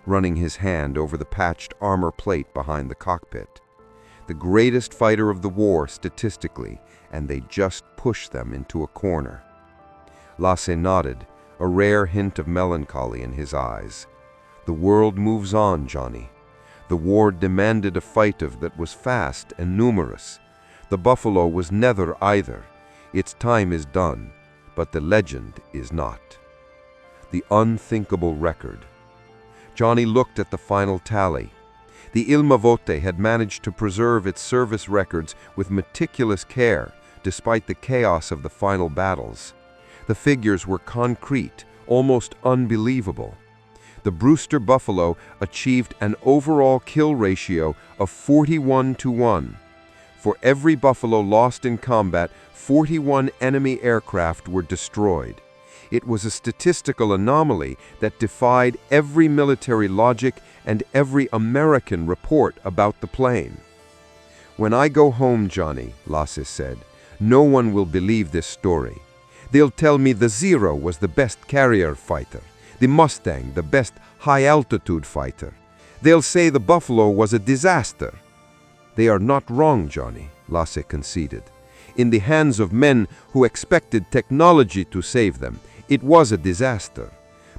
running his hand over the patched armor plate behind the cockpit. "The greatest fighter of the war statistically, and they just pushed them into a corner." Lasse nodded, a rare hint of melancholy in his eyes. "The world moves on, Johnny. The war demanded a fight that was fast and numerous. The Buffalo was neither either. Its time is done, but the legend is not." The unthinkable record. Johnny looked at the final tally. The Ilmavote had managed to preserve its service records with meticulous care, despite the chaos of the final battles. The figures were concrete, almost unbelievable. The Brewster Buffalo achieved an overall kill ratio of 41-1. For every Buffalo lost in combat, 41 enemy aircraft were destroyed. It was a statistical anomaly that defied every military logic and every American report about the plane. "When I go home, Johnny," Lasse said, "no one will believe this story. They'll tell me the Zero was the best carrier fighter, the Mustang the best high-altitude fighter. They'll say the Buffalo was a disaster." "They are not wrong, Johnny," Lasse conceded. "In the hands of men who expected technology to save them, it was a disaster.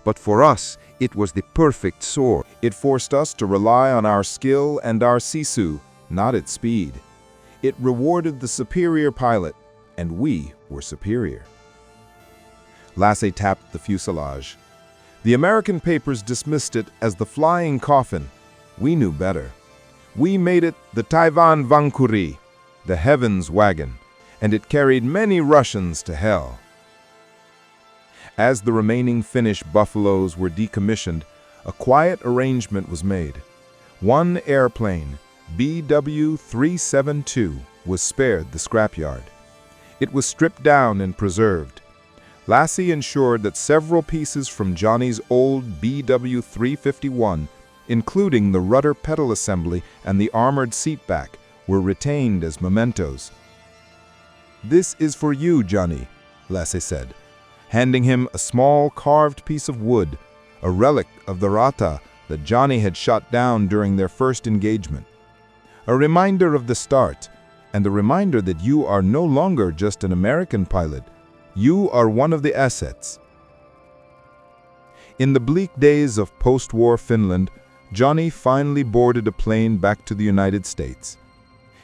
But for us, it was the perfect sword." It forced us to rely on our skill and our sisu, not its speed. It rewarded the superior pilot, and we were superior. Lasse tapped the fuselage. The American papers dismissed it as the flying coffin. We knew better. We made it the Taiwan Vankuri, the heavens wagon, and it carried many Russians to hell. As the remaining Finnish Buffaloes were decommissioned, a quiet arrangement was made. One airplane, BW-372, was spared the scrapyard. It was stripped down and preserved. Lasse ensured that several pieces from Johnny's old BW-351, including the rudder pedal assembly and the armored seatback, were retained as mementos. "This is for you, Johnny," Lasse said, handing him a small carved piece of wood, a relic of the Rata that Johnny had shot down during their first engagement. A reminder of the start, and a reminder that you are no longer just an American pilot. You are one of the assets. In the bleak days of post-war Finland, Johnny finally boarded a plane back to the United States.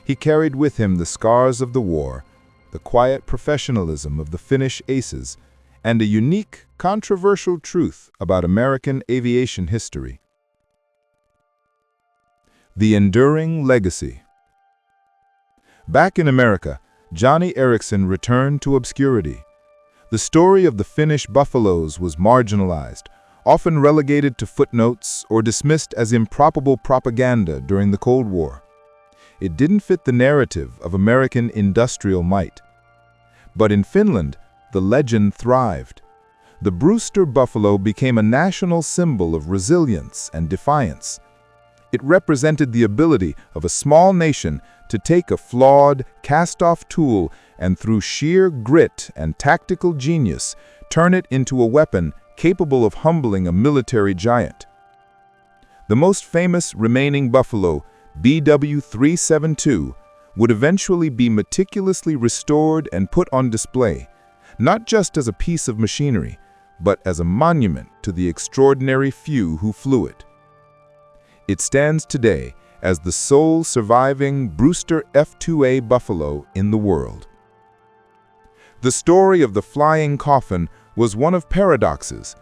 He carried with him the scars of the war, the quiet professionalism of the Finnish aces, and a unique, controversial truth about American aviation history. The enduring legacy. Back in America, Johnny Erickson returned to obscurity. The story of the Finnish Buffaloes was marginalized, often relegated to footnotes or dismissed as improbable propaganda during the Cold War. It didn't fit the narrative of American industrial might. But in Finland, the legend thrived. The Brewster Buffalo became a national symbol of resilience and defiance. It represented the ability of a small nation to take a flawed, cast-off tool and through sheer grit and tactical genius, turn it into a weapon capable of humbling a military giant. The most famous remaining Buffalo, BW-372, would eventually be meticulously restored and put on display, not just as a piece of machinery, but as a monument to the extraordinary few who flew it. It stands today as the sole surviving Brewster F2A Buffalo in the world. The story of the flying coffin was one of paradoxes.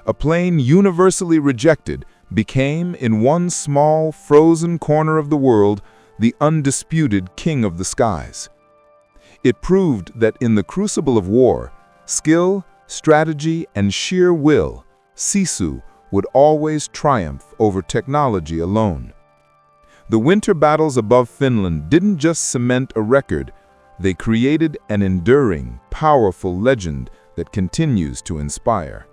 A plane universally rejected became, in one small, frozen corner of the world, the undisputed king of the skies. It proved that in the crucible of war, skill, strategy, and sheer will, Sisu would always triumph over technology alone. The winter battles above Finland didn't just cement a record, they created an enduring, powerful legend that continues to inspire.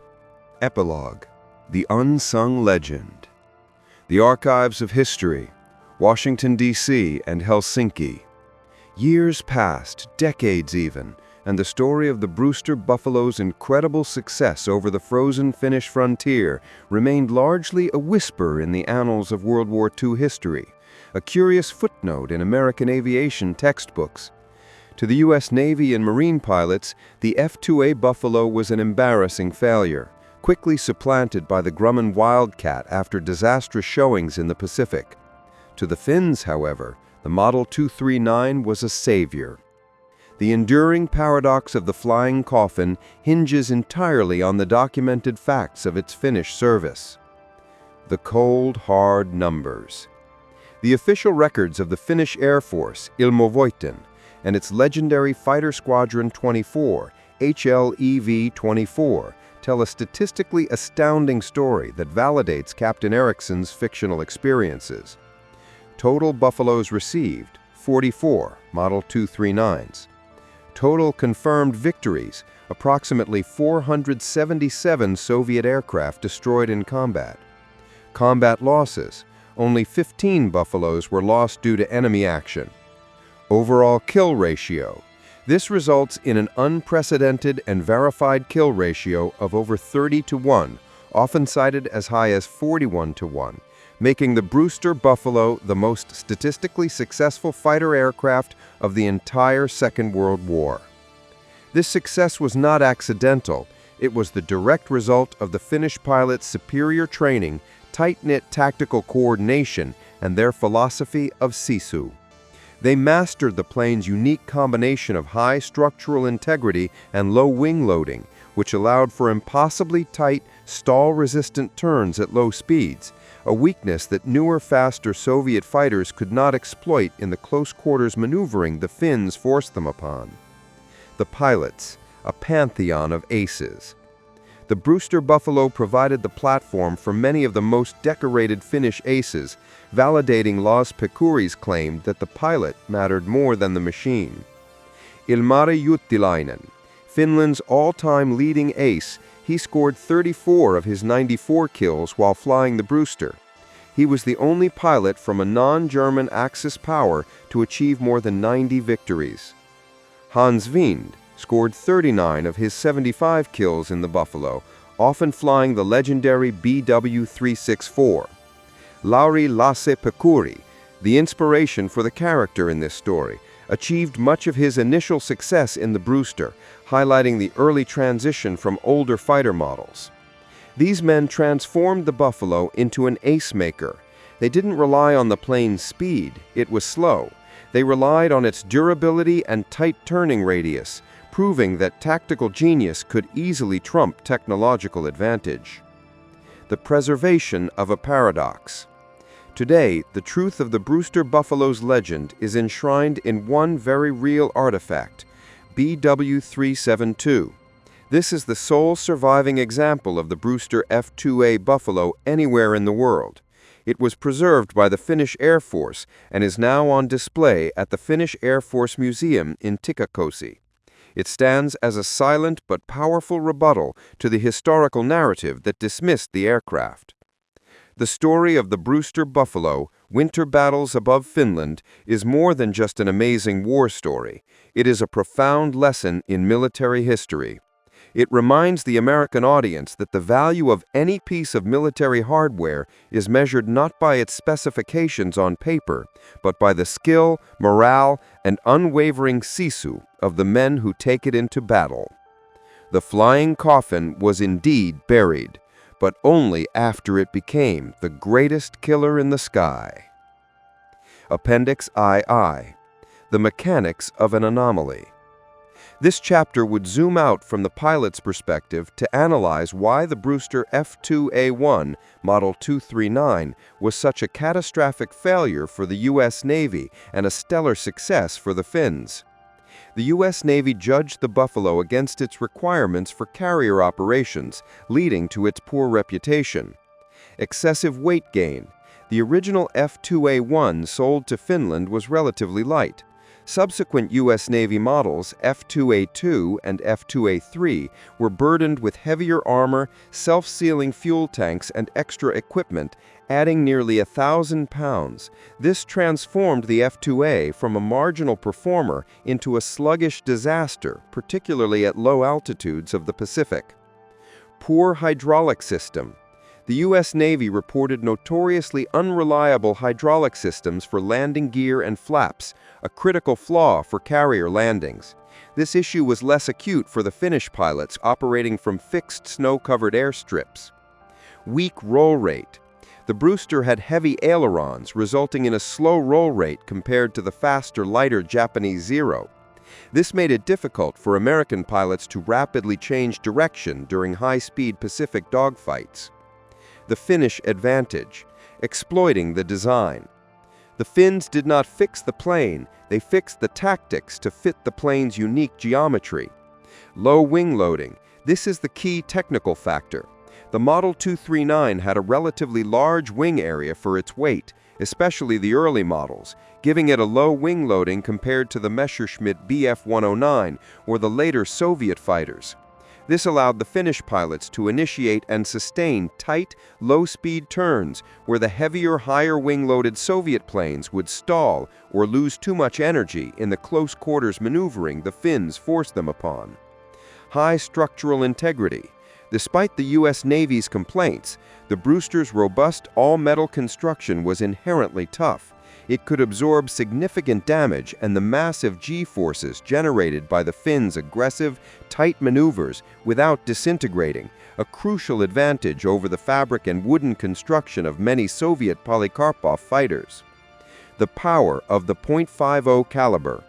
Epilogue: The Unsung Legend. The Archives of History, Washington, D.C. and Helsinki. Years passed, decades even, and the story of the Brewster Buffalo's incredible success over the frozen Finnish frontier remained largely a whisper in the annals of World War II history, a curious footnote in American aviation textbooks. To the U.S. Navy and Marine pilots, the F-2A Buffalo was an embarrassing failure, quickly supplanted by the Grumman Wildcat after disastrous showings in the Pacific. To the Finns, however, the Model 239 was a savior. The enduring paradox of the flying coffin hinges entirely on the documented facts of its Finnish service. The cold, hard numbers. The official records of the Finnish Air Force, Ilmavoitin, and its legendary Fighter Squadron 24, HLEV-24, tell a statistically astounding story that validates Captain Ericsson's fictional experiences. Total Buffaloes received, 44, Model 239s. Total confirmed victories, approximately 477 Soviet aircraft destroyed in combat. Combat losses, only 15 Buffaloes were lost due to enemy action. Overall kill ratio. This results in an unprecedented and verified kill ratio of over 30-1, often cited as high as 41-1, making the Brewster Buffalo the most statistically successful fighter aircraft of the entire Second World War. This success was not accidental. It was the direct result of the Finnish pilots' superior training, tight-knit tactical coordination, and their philosophy of Sisu. They mastered the plane's unique combination of high structural integrity and low wing loading, which allowed for impossibly tight, stall-resistant turns at low speeds, a weakness that newer, faster Soviet fighters could not exploit in the close-quarters maneuvering the Finns forced them upon. The pilots, a pantheon of aces. The Brewster Buffalo provided the platform for many of the most decorated Finnish aces, validating Laus Pekuri's claim that the pilot mattered more than the machine. Ilmari Juutilainen, Finland's all-time leading ace, he scored 34 of his 94 kills while flying the Brewster. He was the only pilot from a non-German Axis power to achieve more than 90 victories. Hans Wind scored 39 of his 75 kills in the Buffalo, often flying the legendary BW-364. Lauri Lasse Pekuri, the inspiration for the character in this story, achieved much of his initial success in the Brewster, highlighting the early transition from older fighter models. These men transformed the Buffalo into an ace maker. They didn't rely on the plane's speed, it was slow. They relied on its durability and tight turning radius, proving that tactical genius could easily trump technological advantage. The preservation of a paradox. Today, the truth of the Brewster Buffalo's legend is enshrined in one very real artifact, BW-372. This is the sole surviving example of the Brewster F-2A Buffalo anywhere in the world. It was preserved by the Finnish Air Force and is now on display at the Finnish Air Force Museum in Tikkakoski. It stands as a silent but powerful rebuttal to the historical narrative that dismissed the aircraft. The story of the Brewster Buffalo, Winter Battles Above Finland, is more than just an amazing war story. It is a profound lesson in military history. It reminds the American audience that the value of any piece of military hardware is measured not by its specifications on paper, but by the skill, morale, and unwavering sisu of the men who take it into battle. The flying coffin was indeed buried, but only after it became the greatest killer in the sky. Appendix II, The Mechanics of an Anomaly. This chapter would zoom out from the pilot's perspective to analyze why the Brewster F2A1 Model 239 was such a catastrophic failure for the U.S. Navy and a stellar success for the Finns. The U.S. Navy judged the Buffalo against its requirements for carrier operations, leading to its poor reputation. Excessive weight gain. The original F2A1 sold to Finland was relatively light. Subsequent U.S. Navy models, F2A2 and F2A3, were burdened with heavier armor, self-sealing fuel tanks, and extra equipment, adding nearly 1,000 pounds. This transformed the F2A from a marginal performer into a sluggish disaster, particularly at low altitudes of the Pacific. Poor hydraulic system. The U.S. Navy reported notoriously unreliable hydraulic systems for landing gear and flaps, a critical flaw for carrier landings. This issue was less acute for the Finnish pilots operating from fixed snow-covered airstrips. Weak roll rate. The Brewster had heavy ailerons, resulting in a slow roll rate compared to the faster, lighter Japanese Zero. This made it difficult for American pilots to rapidly change direction during high-speed Pacific dogfights. The Finnish advantage, exploiting the design. The Finns did not fix the plane, they fixed the tactics to fit the plane's unique geometry. Low wing loading. This is the key technical factor. The Model 239 had a relatively large wing area for its weight, especially the early models, giving it a low wing loading compared to the Messerschmitt Bf-109 or the later Soviet fighters. This allowed the Finnish pilots to initiate and sustain tight, low-speed turns where the heavier, higher wing-loaded Soviet planes would stall or lose too much energy in the close-quarters maneuvering the Finns forced them upon. High structural integrity. Despite the U.S. Navy's complaints, the Brewster's robust all-metal construction was inherently tough. It could absorb significant damage, and the massive G-forces generated by the Finns' aggressive, tight maneuvers without disintegrating, a crucial advantage over the fabric and wooden construction of many Soviet Polikarpov fighters. The power of the .50 caliber.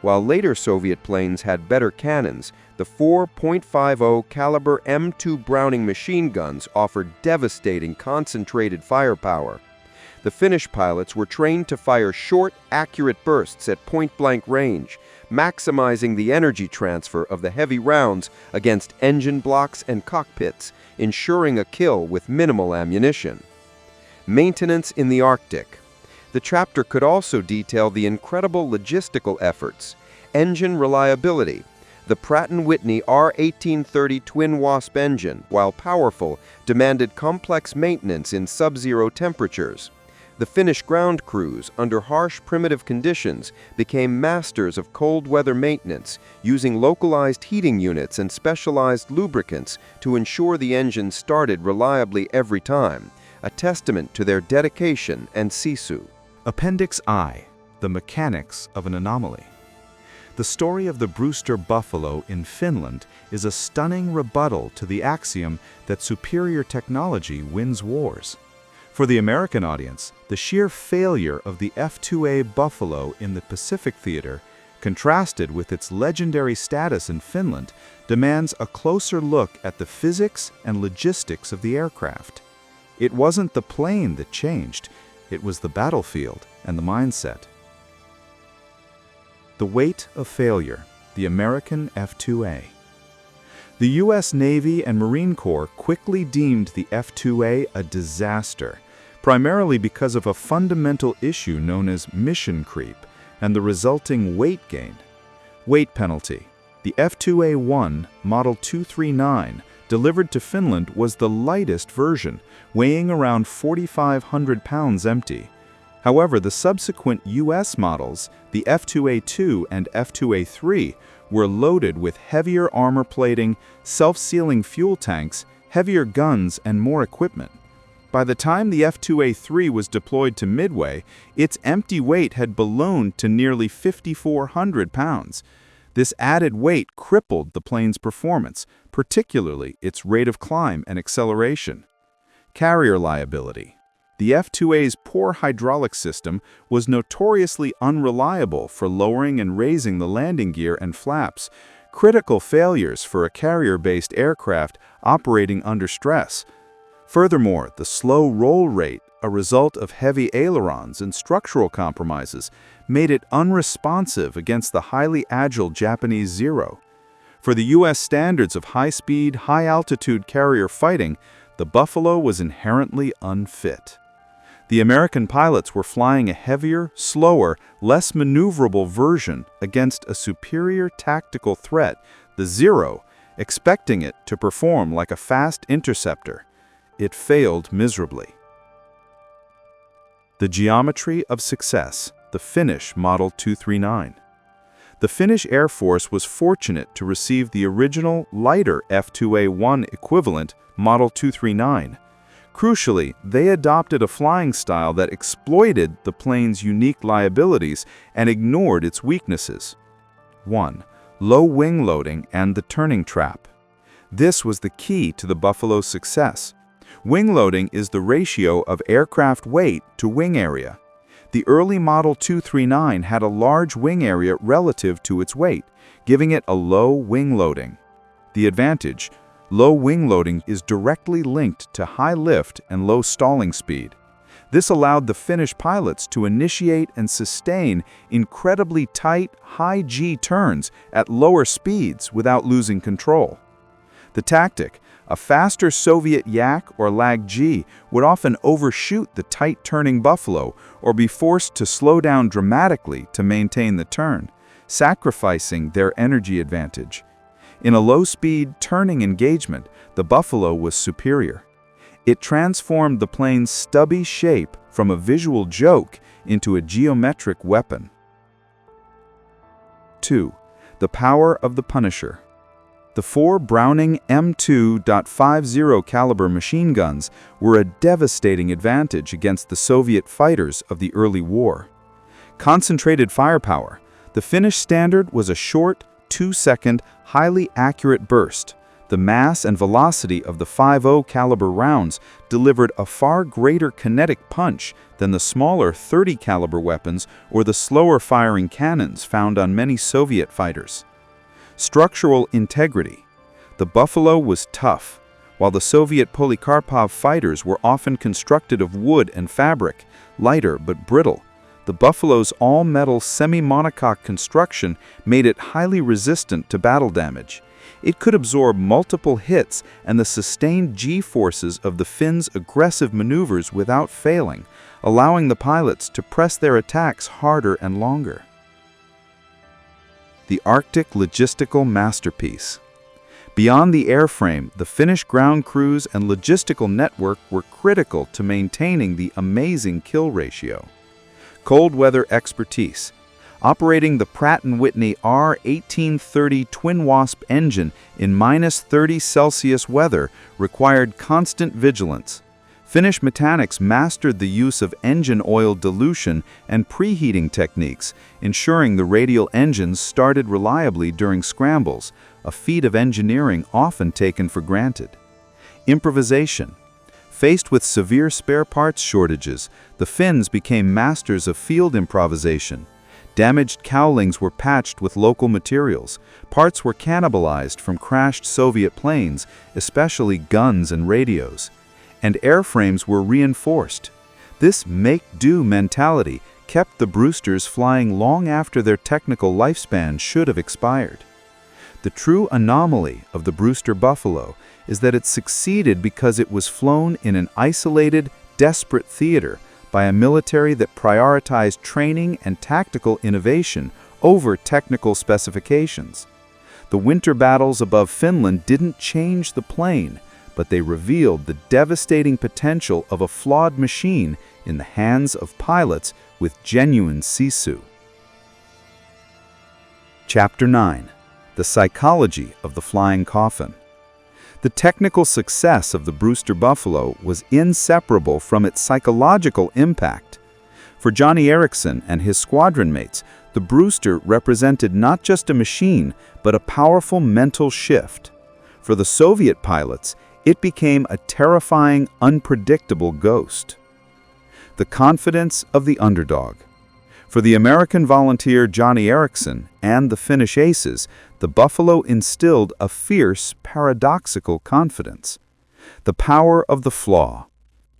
While later Soviet planes had better cannons, the 4.50 caliber M2 Browning machine guns offered devastating concentrated firepower. The Finnish pilots were trained to fire short, accurate bursts at point-blank range, maximizing the energy transfer of the heavy rounds against engine blocks and cockpits, ensuring a kill with minimal ammunition. Maintenance in the Arctic. The chapter could also detail the incredible logistical efforts. Engine reliability. The Pratt & Whitney R1830 twin Wasp engine, while powerful, demanded complex maintenance in sub-zero temperatures. The Finnish ground crews, under harsh primitive conditions, became masters of cold weather maintenance, using localized heating units and specialized lubricants to ensure the engine started reliably every time, a testament to their dedication and sisu. Appendix I, The Mechanics of an Anomaly. The story of the Brewster Buffalo in Finland is a stunning rebuttal to the axiom that superior technology wins wars. For the American audience, the sheer failure of the F2A Buffalo in the Pacific theater, contrasted with its legendary status in Finland, demands a closer look at the physics and logistics of the aircraft. It wasn't the plane that changed, it was the battlefield and the mindset. The weight of failure, the American F2A. The U.S. Navy and Marine Corps quickly deemed the F2A a disaster, primarily because of a fundamental issue known as mission creep and the resulting weight gain. Weight penalty. The F2A1 Model 239 delivered to Finland was the lightest version, weighing around 4,500 pounds empty. However, the subsequent U.S. models, the F2A2 and F2A3, were loaded with heavier armor plating, self-sealing fuel tanks, heavier guns, and more equipment. By the time the F2A3 was deployed to Midway, its empty weight had ballooned to nearly 5,400 pounds. This added weight crippled the plane's performance, particularly its rate of climb and acceleration. Carrier liability. The F-2A's poor hydraulic system was notoriously unreliable for lowering and raising the landing gear and flaps, critical failures for a carrier-based aircraft operating under stress. Furthermore, the slow roll rate, a result of heavy ailerons and structural compromises, made it unresponsive against the highly agile Japanese Zero. For the U.S. standards of high-speed, high-altitude carrier fighting, the Buffalo was inherently unfit. The American pilots were flying a heavier, slower, less maneuverable version against a superior tactical threat, the Zero, expecting it to perform like a fast interceptor. It failed miserably. The geometry of success, the Finnish Model 239. The Finnish Air Force was fortunate to receive the original, lighter F-2A-1 equivalent, Model 239. Crucially, they adopted a flying style that exploited the plane's unique liabilities and ignored its weaknesses. 1. Low wing loading and the turning trap. This was the key to the Buffalo's success. Wing loading is the ratio of aircraft weight to wing area. The early Model 239 had a large wing area relative to its weight, giving it a low wing loading. The advantage: low wing loading is directly linked to high lift and low stalling speed. This allowed the Finnish pilots to initiate and sustain incredibly tight, high G turns at lower speeds without losing control. The tactic: a faster Soviet Yak or Lag G would often overshoot the tight-turning Buffalo or be forced to slow down dramatically to maintain the turn, sacrificing their energy advantage. In a low-speed turning engagement, the Buffalo was superior. It transformed the plane's stubby shape from a visual joke into a geometric weapon. 2. The power of the Punisher. The 4 Browning M2.50 caliber machine guns were a devastating advantage against the Soviet fighters of the early war. Concentrated firepower. The Finnish standard was a short, 2-second, highly accurate burst. The mass and velocity of the .50 caliber rounds delivered a far greater kinetic punch than the smaller .30 caliber weapons or the slower firing cannons found on many Soviet fighters. Structural integrity. The Buffalo was tough. While the Soviet Polikarpov fighters were often constructed of wood and fabric, lighter but brittle, the Buffalo's all-metal semi-monocoque construction made it highly resistant to battle damage. It could absorb multiple hits and the sustained G-forces of the Finns' aggressive maneuvers without failing, allowing the pilots to press their attacks harder and longer. The Arctic logistical masterpiece. Beyond the airframe, the Finnish ground crews and logistical network were critical to maintaining the amazing kill ratio. Cold weather expertise. Operating the Pratt & Whitney R1830 Twin Wasp engine in -30°C weather required constant vigilance. Finnish mechanics mastered the use of engine oil dilution and preheating techniques, ensuring the radial engines started reliably during scrambles, a feat of engineering often taken for granted. Improvisation. Faced with severe spare parts shortages, the Finns became masters of field improvisation. Damaged cowlings were patched with local materials. Parts were cannibalized from crashed Soviet planes, especially guns and radios. And airframes were reinforced. This make-do mentality kept the Brewsters flying long after their technical lifespan should have expired. The true anomaly of the Brewster Buffalo is that it succeeded because it was flown in an isolated, desperate theater by a military that prioritized training and tactical innovation over technical specifications. The winter battles above Finland didn't change the plane, but they revealed the devastating potential of a flawed machine in the hands of pilots with genuine sisu. Chapter 9. The Psychology of the Flying Coffin. The technical success of the Brewster Buffalo was inseparable from its psychological impact. For Johnny Erickson and his squadron mates, the Brewster represented not just a machine, but a powerful mental shift. For the Soviet pilots, It became a terrifying, unpredictable ghost. The confidence of the underdog. For the American volunteer Johnny Erickson and the Finnish aces, the Buffalo instilled a fierce, paradoxical confidence. The power of the flaw.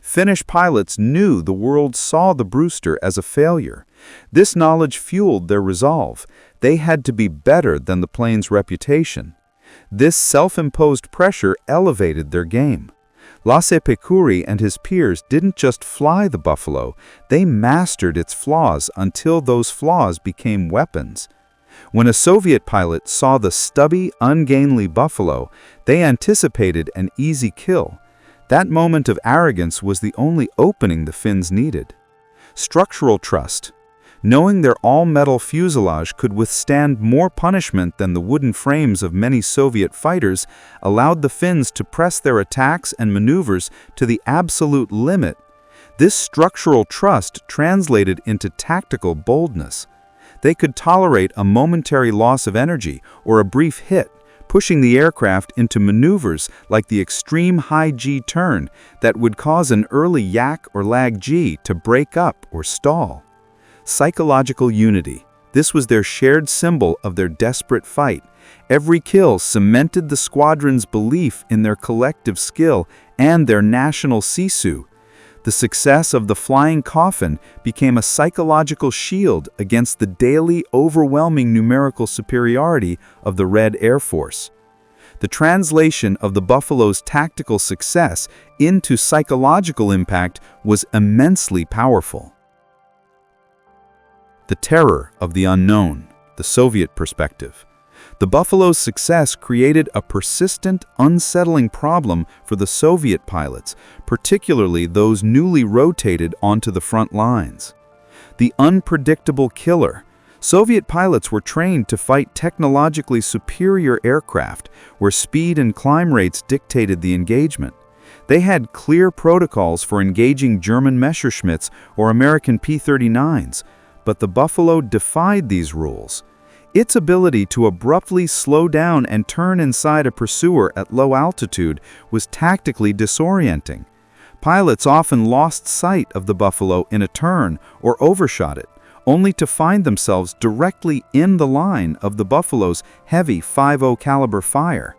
Finnish pilots knew the world saw the Brewster as a failure. This knowledge fueled their resolve. They had to be better than the plane's reputation. This self-imposed pressure elevated their game. Lasse Pekkuri and his peers didn't just fly the Buffalo, they mastered its flaws until those flaws became weapons. When a Soviet pilot saw the stubby, ungainly Buffalo, they anticipated an easy kill. That moment of arrogance was the only opening the Finns needed. Structural trust. Knowing their all-metal fuselage could withstand more punishment than the wooden frames of many Soviet fighters allowed the Finns to press their attacks and maneuvers to the absolute limit. This structural trust translated into tactical boldness. They could tolerate a momentary loss of energy or a brief hit, pushing the aircraft into maneuvers like the extreme high G turn that would cause an early yak or lag G to break up or stall. Psychological unity. This was their shared symbol of their desperate fight. Every kill cemented the squadron's belief in their collective skill and their national sisu. The success of the flying coffin became a psychological shield against the daily overwhelming numerical superiority of the Red Air Force. The translation of the Buffalo's tactical success into psychological impact was immensely powerful. The terror of the unknown, the Soviet perspective. The Buffalo's success created a persistent, unsettling problem for the Soviet pilots, particularly those newly rotated onto the front lines. The unpredictable killer. Soviet pilots were trained to fight technologically superior aircraft, where speed and climb rates dictated the engagement. They had clear protocols for engaging German Messerschmitts or American P-39s, but the Buffalo defied these rules. Its ability to abruptly slow down and turn inside a pursuer at low altitude was tactically disorienting. Pilots often lost sight of the Buffalo in a turn or overshot it, only to find themselves directly in the line of the Buffalo's heavy .50 caliber fire.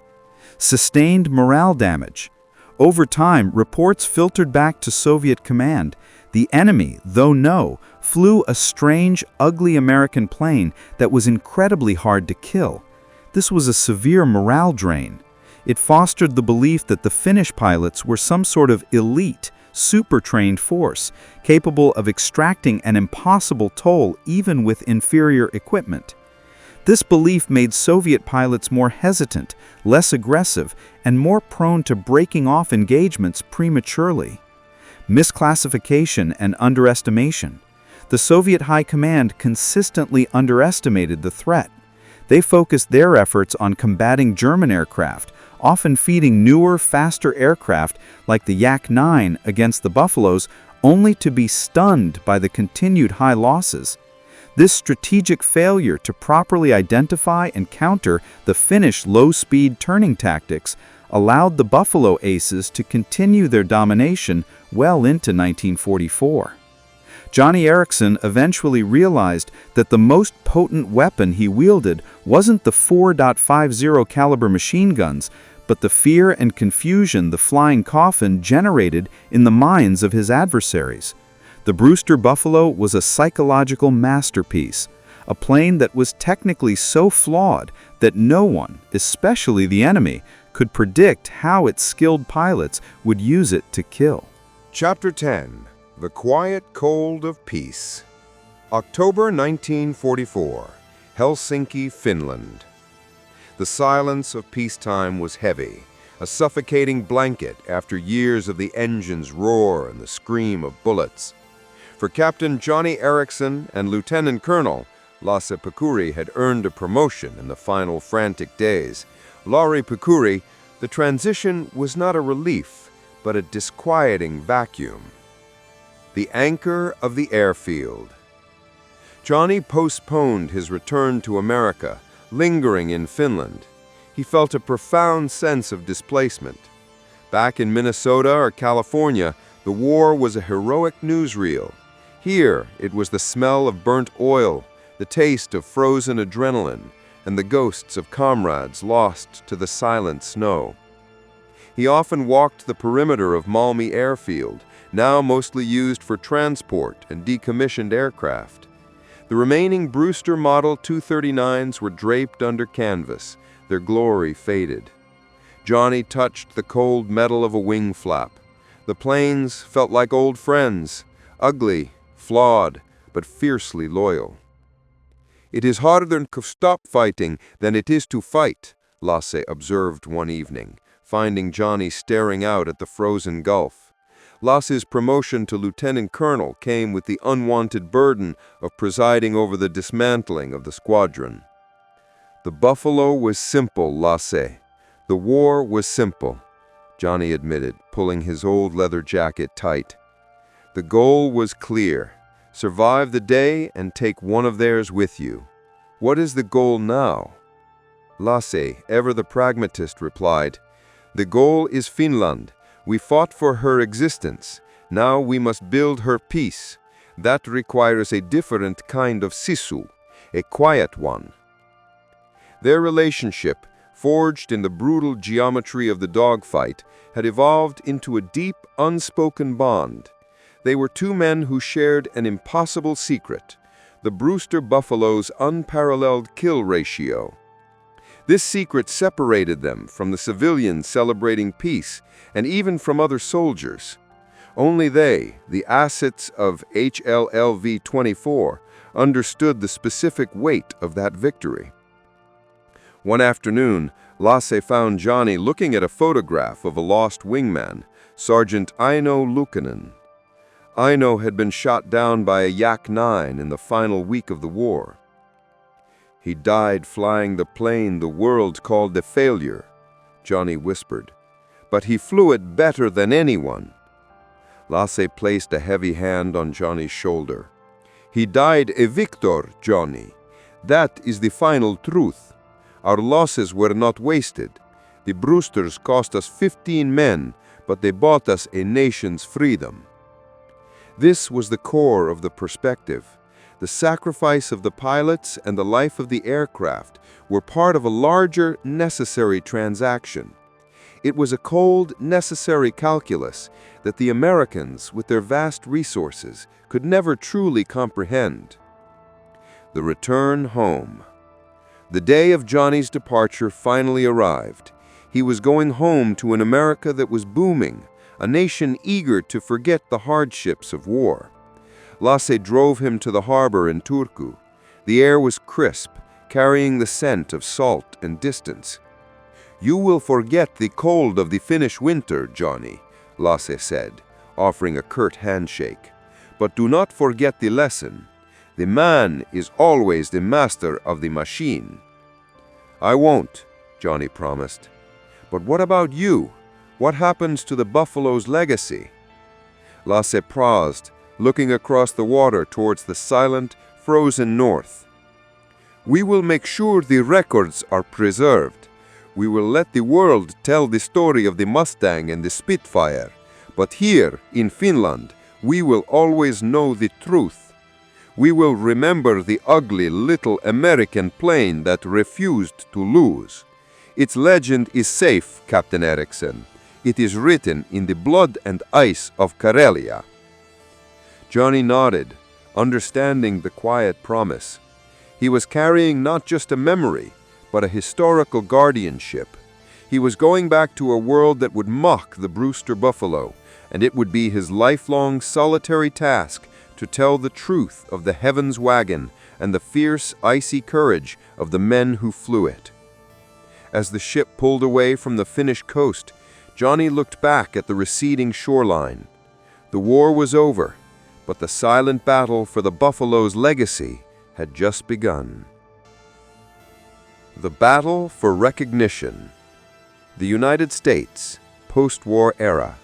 Sustained morale damage. Over time, reports filtered back to Soviet command. The enemy, though no, flew a strange, ugly American plane that was incredibly hard to kill. This was a severe morale drain. It fostered the belief that the Finnish pilots were some sort of elite, super-trained force, capable of extracting an impossible toll even with inferior equipment. This belief made Soviet pilots more hesitant, less aggressive, and more prone to breaking off engagements prematurely. Misclassification and underestimation. The Soviet High Command consistently underestimated the threat. They focused their efforts on combating German aircraft, often feeding newer, faster aircraft like the Yak-9 against the Buffaloes, only to be stunned by the continued high losses. This strategic failure to properly identify and counter the Finnish low-speed turning tactics allowed the Buffalo aces to continue their domination well into 1944. Johnny Erickson eventually realized that the most potent weapon he wielded wasn't the .50 caliber machine guns, but the fear and confusion the flying coffin generated in the minds of his adversaries. The Brewster Buffalo was a psychological masterpiece, a plane that was technically so flawed that no one, especially the enemy, could predict how its skilled pilots would use it to kill. Chapter 10. The Quiet Cold of Peace. October 1944, Helsinki, Finland. The silence of peacetime was heavy, a suffocating blanket after years of the engine's roar and the scream of bullets. For Captain Johnny Erickson and Lieutenant Colonel Lasse Pekkuri had earned a promotion in the final frantic days. Lauri Pekkuri, the transition was not a relief, but a disquieting vacuum. The anchor of the airfield. Johnny postponed his return to America, lingering in Finland. He felt a profound sense of displacement. Back in Minnesota or California, the war was a heroic newsreel. Here, it was the smell of burnt oil, the taste of frozen adrenaline, and the ghosts of comrades lost to the silent snow. He often walked the perimeter of Malmi Airfield, now mostly used for transport and decommissioned aircraft. The remaining Brewster Model 239s were draped under canvas, their glory faded. Johnny touched the cold metal of a wing flap. The planes felt like old friends, ugly, flawed, but fiercely loyal. "It is harder to stop fighting than it is to fight," Lasse observed one evening, finding Johnny staring out at the frozen Gulf. Lasse's promotion to lieutenant colonel came with the unwanted burden of presiding over the dismantling of the squadron. "The Buffalo was simple, Lasse. The war was simple," Johnny admitted, pulling his old leather jacket tight. "The goal was clear. Survive the day and take one of theirs with you. What is the goal now?" Lasse, ever the pragmatist, replied, "The goal is Finland. We fought for her existence. Now we must build her peace. That requires a different kind of sisu, a quiet one." Their relationship, forged in the brutal geometry of the dogfight, had evolved into a deep, unspoken bond. They were two men who shared an impossible secret, the Brewster Buffalo's unparalleled kill ratio. This secret separated them from the civilians celebrating peace, and even from other soldiers. Only they, the assets of HLLV-24, understood the specific weight of that victory. One afternoon, Lasse found Johnny looking at a photograph of a lost wingman, Sergeant Aino Luukkonen. Aino had been shot down by a Yak-9 in the final week of the war. "He died flying the plane the world called a failure," Johnny whispered. "But he flew it better than anyone." Lasse placed a heavy hand on Johnny's shoulder. "He died a victor, Johnny. That is the final truth. Our losses were not wasted. The Brewsters cost us 15 men, but they bought us a nation's freedom." This was the core of the perspective. The sacrifice of the pilots and the life of the aircraft were part of a larger, necessary transaction. It was a cold, necessary calculus that the Americans, with their vast resources, could never truly comprehend. The return home. The day of Johnny's departure finally arrived. He was going home to an America that was booming, a nation eager to forget the hardships of war. Lasse drove him to the harbor in Turku. The air was crisp, carrying the scent of salt and distance. "You will forget the cold of the Finnish winter, Johnny," Lasse said, offering a curt handshake. "But do not forget the lesson. The man is always the master of the machine." "I won't," Johnny promised. "But what about you? What happens to the Buffalo's legacy?" Lasse paused, looking across the water towards the silent, frozen north. "We will make sure the records are preserved. We will let the world tell the story of the Mustang and the Spitfire. But here, in Finland, we will always know the truth. We will remember the ugly little American plane that refused to lose. Its legend is safe, Captain Eriksson. It is written in the blood and ice of Karelia." Johnny nodded, understanding the quiet promise. He was carrying not just a memory, but a historical guardianship. He was going back to a world that would mock the Brewster Buffalo, and it would be his lifelong solitary task to tell the truth of the Heavens wagon and the fierce, icy courage of the men who flew it. As the ship pulled away from the Finnish coast, Johnny looked back at the receding shoreline. The war was over, but the silent battle for the Buffalo's legacy had just begun. The battle for recognition. The United States, post-war era,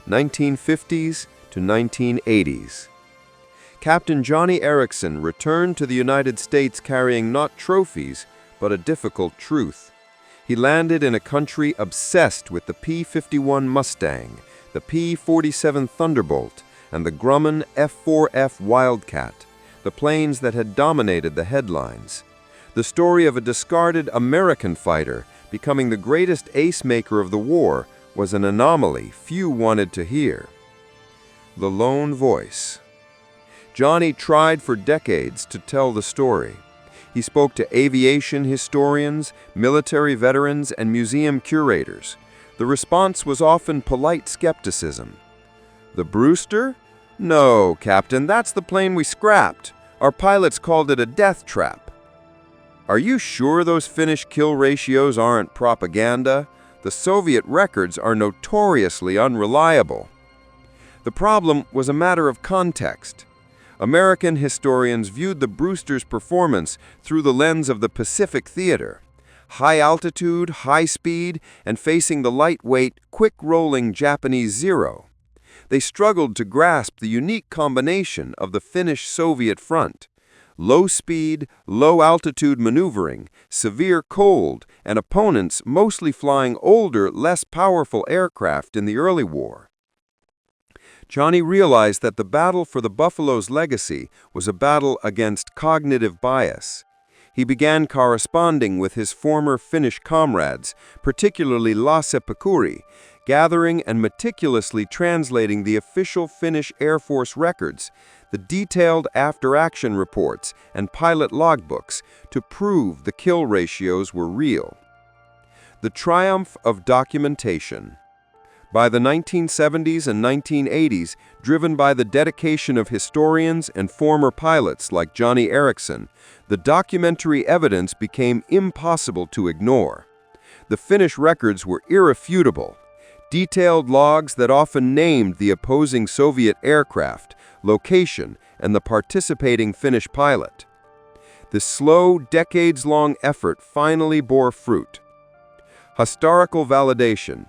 1950s to 1980s. Captain Johnny Eriksson returned to the United States carrying not trophies, but a difficult truth. He landed in a country obsessed with the P-51 Mustang, the P-47 Thunderbolt, and the Grumman F-4F Wildcat, the planes that had dominated the headlines. The story of a discarded American fighter becoming the greatest ace-maker of the war was an anomaly few wanted to hear. The lone voice. Johnny tried for decades to tell the story. He spoke to aviation historians, military veterans, and museum curators. The response was often polite skepticism. The Brewster? No, Captain, that's the plane we scrapped. Our pilots called it a death trap. Are you sure those Finnish kill ratios aren't propaganda? The Soviet records are notoriously unreliable. The problem was a matter of context. American historians viewed the Brewster's performance through the lens of the Pacific Theater. High altitude, high speed, and facing the lightweight, quick-rolling Japanese Zero. They struggled to grasp the unique combination of the Finnish-Soviet front. Low speed, low altitude maneuvering, severe cold, and opponents mostly flying older, less powerful aircraft in the early war. Johnny realized that the battle for the Buffalo's legacy was a battle against cognitive bias. He began corresponding with his former Finnish comrades, particularly Lasse Pekuri, gathering and meticulously translating the official Finnish Air Force records, the detailed after-action reports, and pilot logbooks to prove the kill ratios were real. The triumph of documentation. By the 1970s and 1980s, driven by the dedication of historians and former pilots like Johnny Eriksson, the documentary evidence became impossible to ignore. The Finnish records were irrefutable. Detailed logs that often named the opposing Soviet aircraft, location, and the participating Finnish pilot. The slow, decades-long effort finally bore fruit. Historical validation.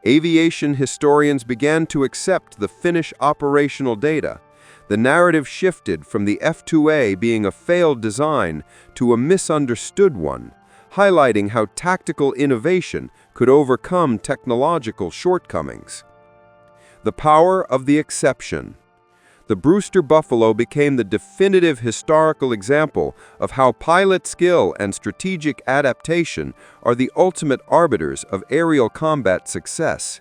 Aviation historians began to accept the Finnish operational data. The narrative shifted from the F-2A being a failed design to a misunderstood one, highlighting how tactical innovation could overcome technological shortcomings. The power of the exception. The Brewster Buffalo became the definitive historical example of how pilot skill and strategic adaptation are the ultimate arbiters of aerial combat success.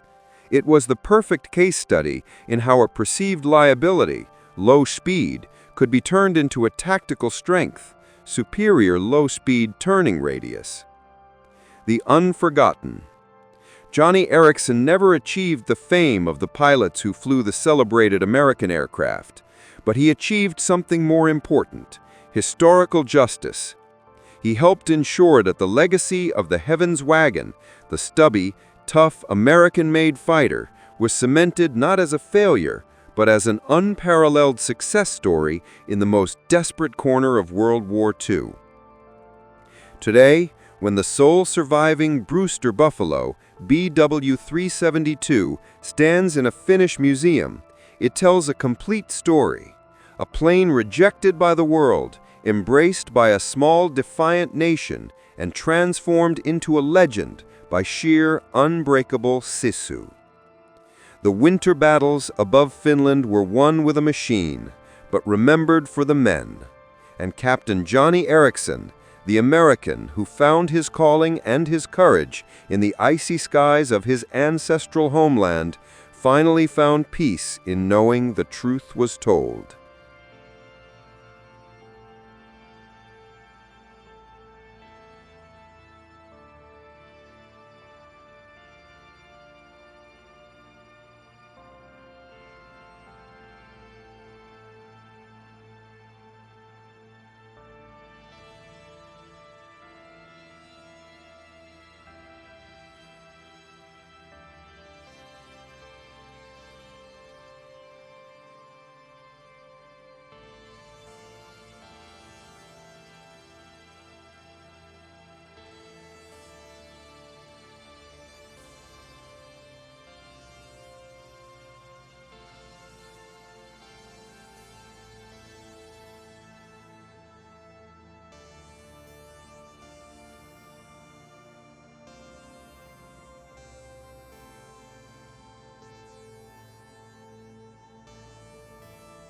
It was the perfect case study in how a perceived liability, low speed, could be turned into a tactical strength, superior low-speed turning radius. The unforgotten. Johnny Eriksson never achieved the fame of the pilots who flew the celebrated American aircraft, but he achieved something more important: historical justice. He helped ensure that the legacy of the Heavens Wagon, the stubby, tough American-made fighter, was cemented not as a failure, but as an unparalleled success story in the most desperate corner of World War II. Today, when the sole surviving Brewster Buffalo, BW-372, stands in a Finnish museum, it tells a complete story. A plane rejected by the world, embraced by a small defiant nation, and transformed into a legend by sheer unbreakable sisu. The winter battles above Finland were won with a machine, but remembered for the men. And Captain Johnny Eriksson, the American who found his calling and his courage in the icy skies of his ancestral homeland, finally found peace in knowing the truth was told.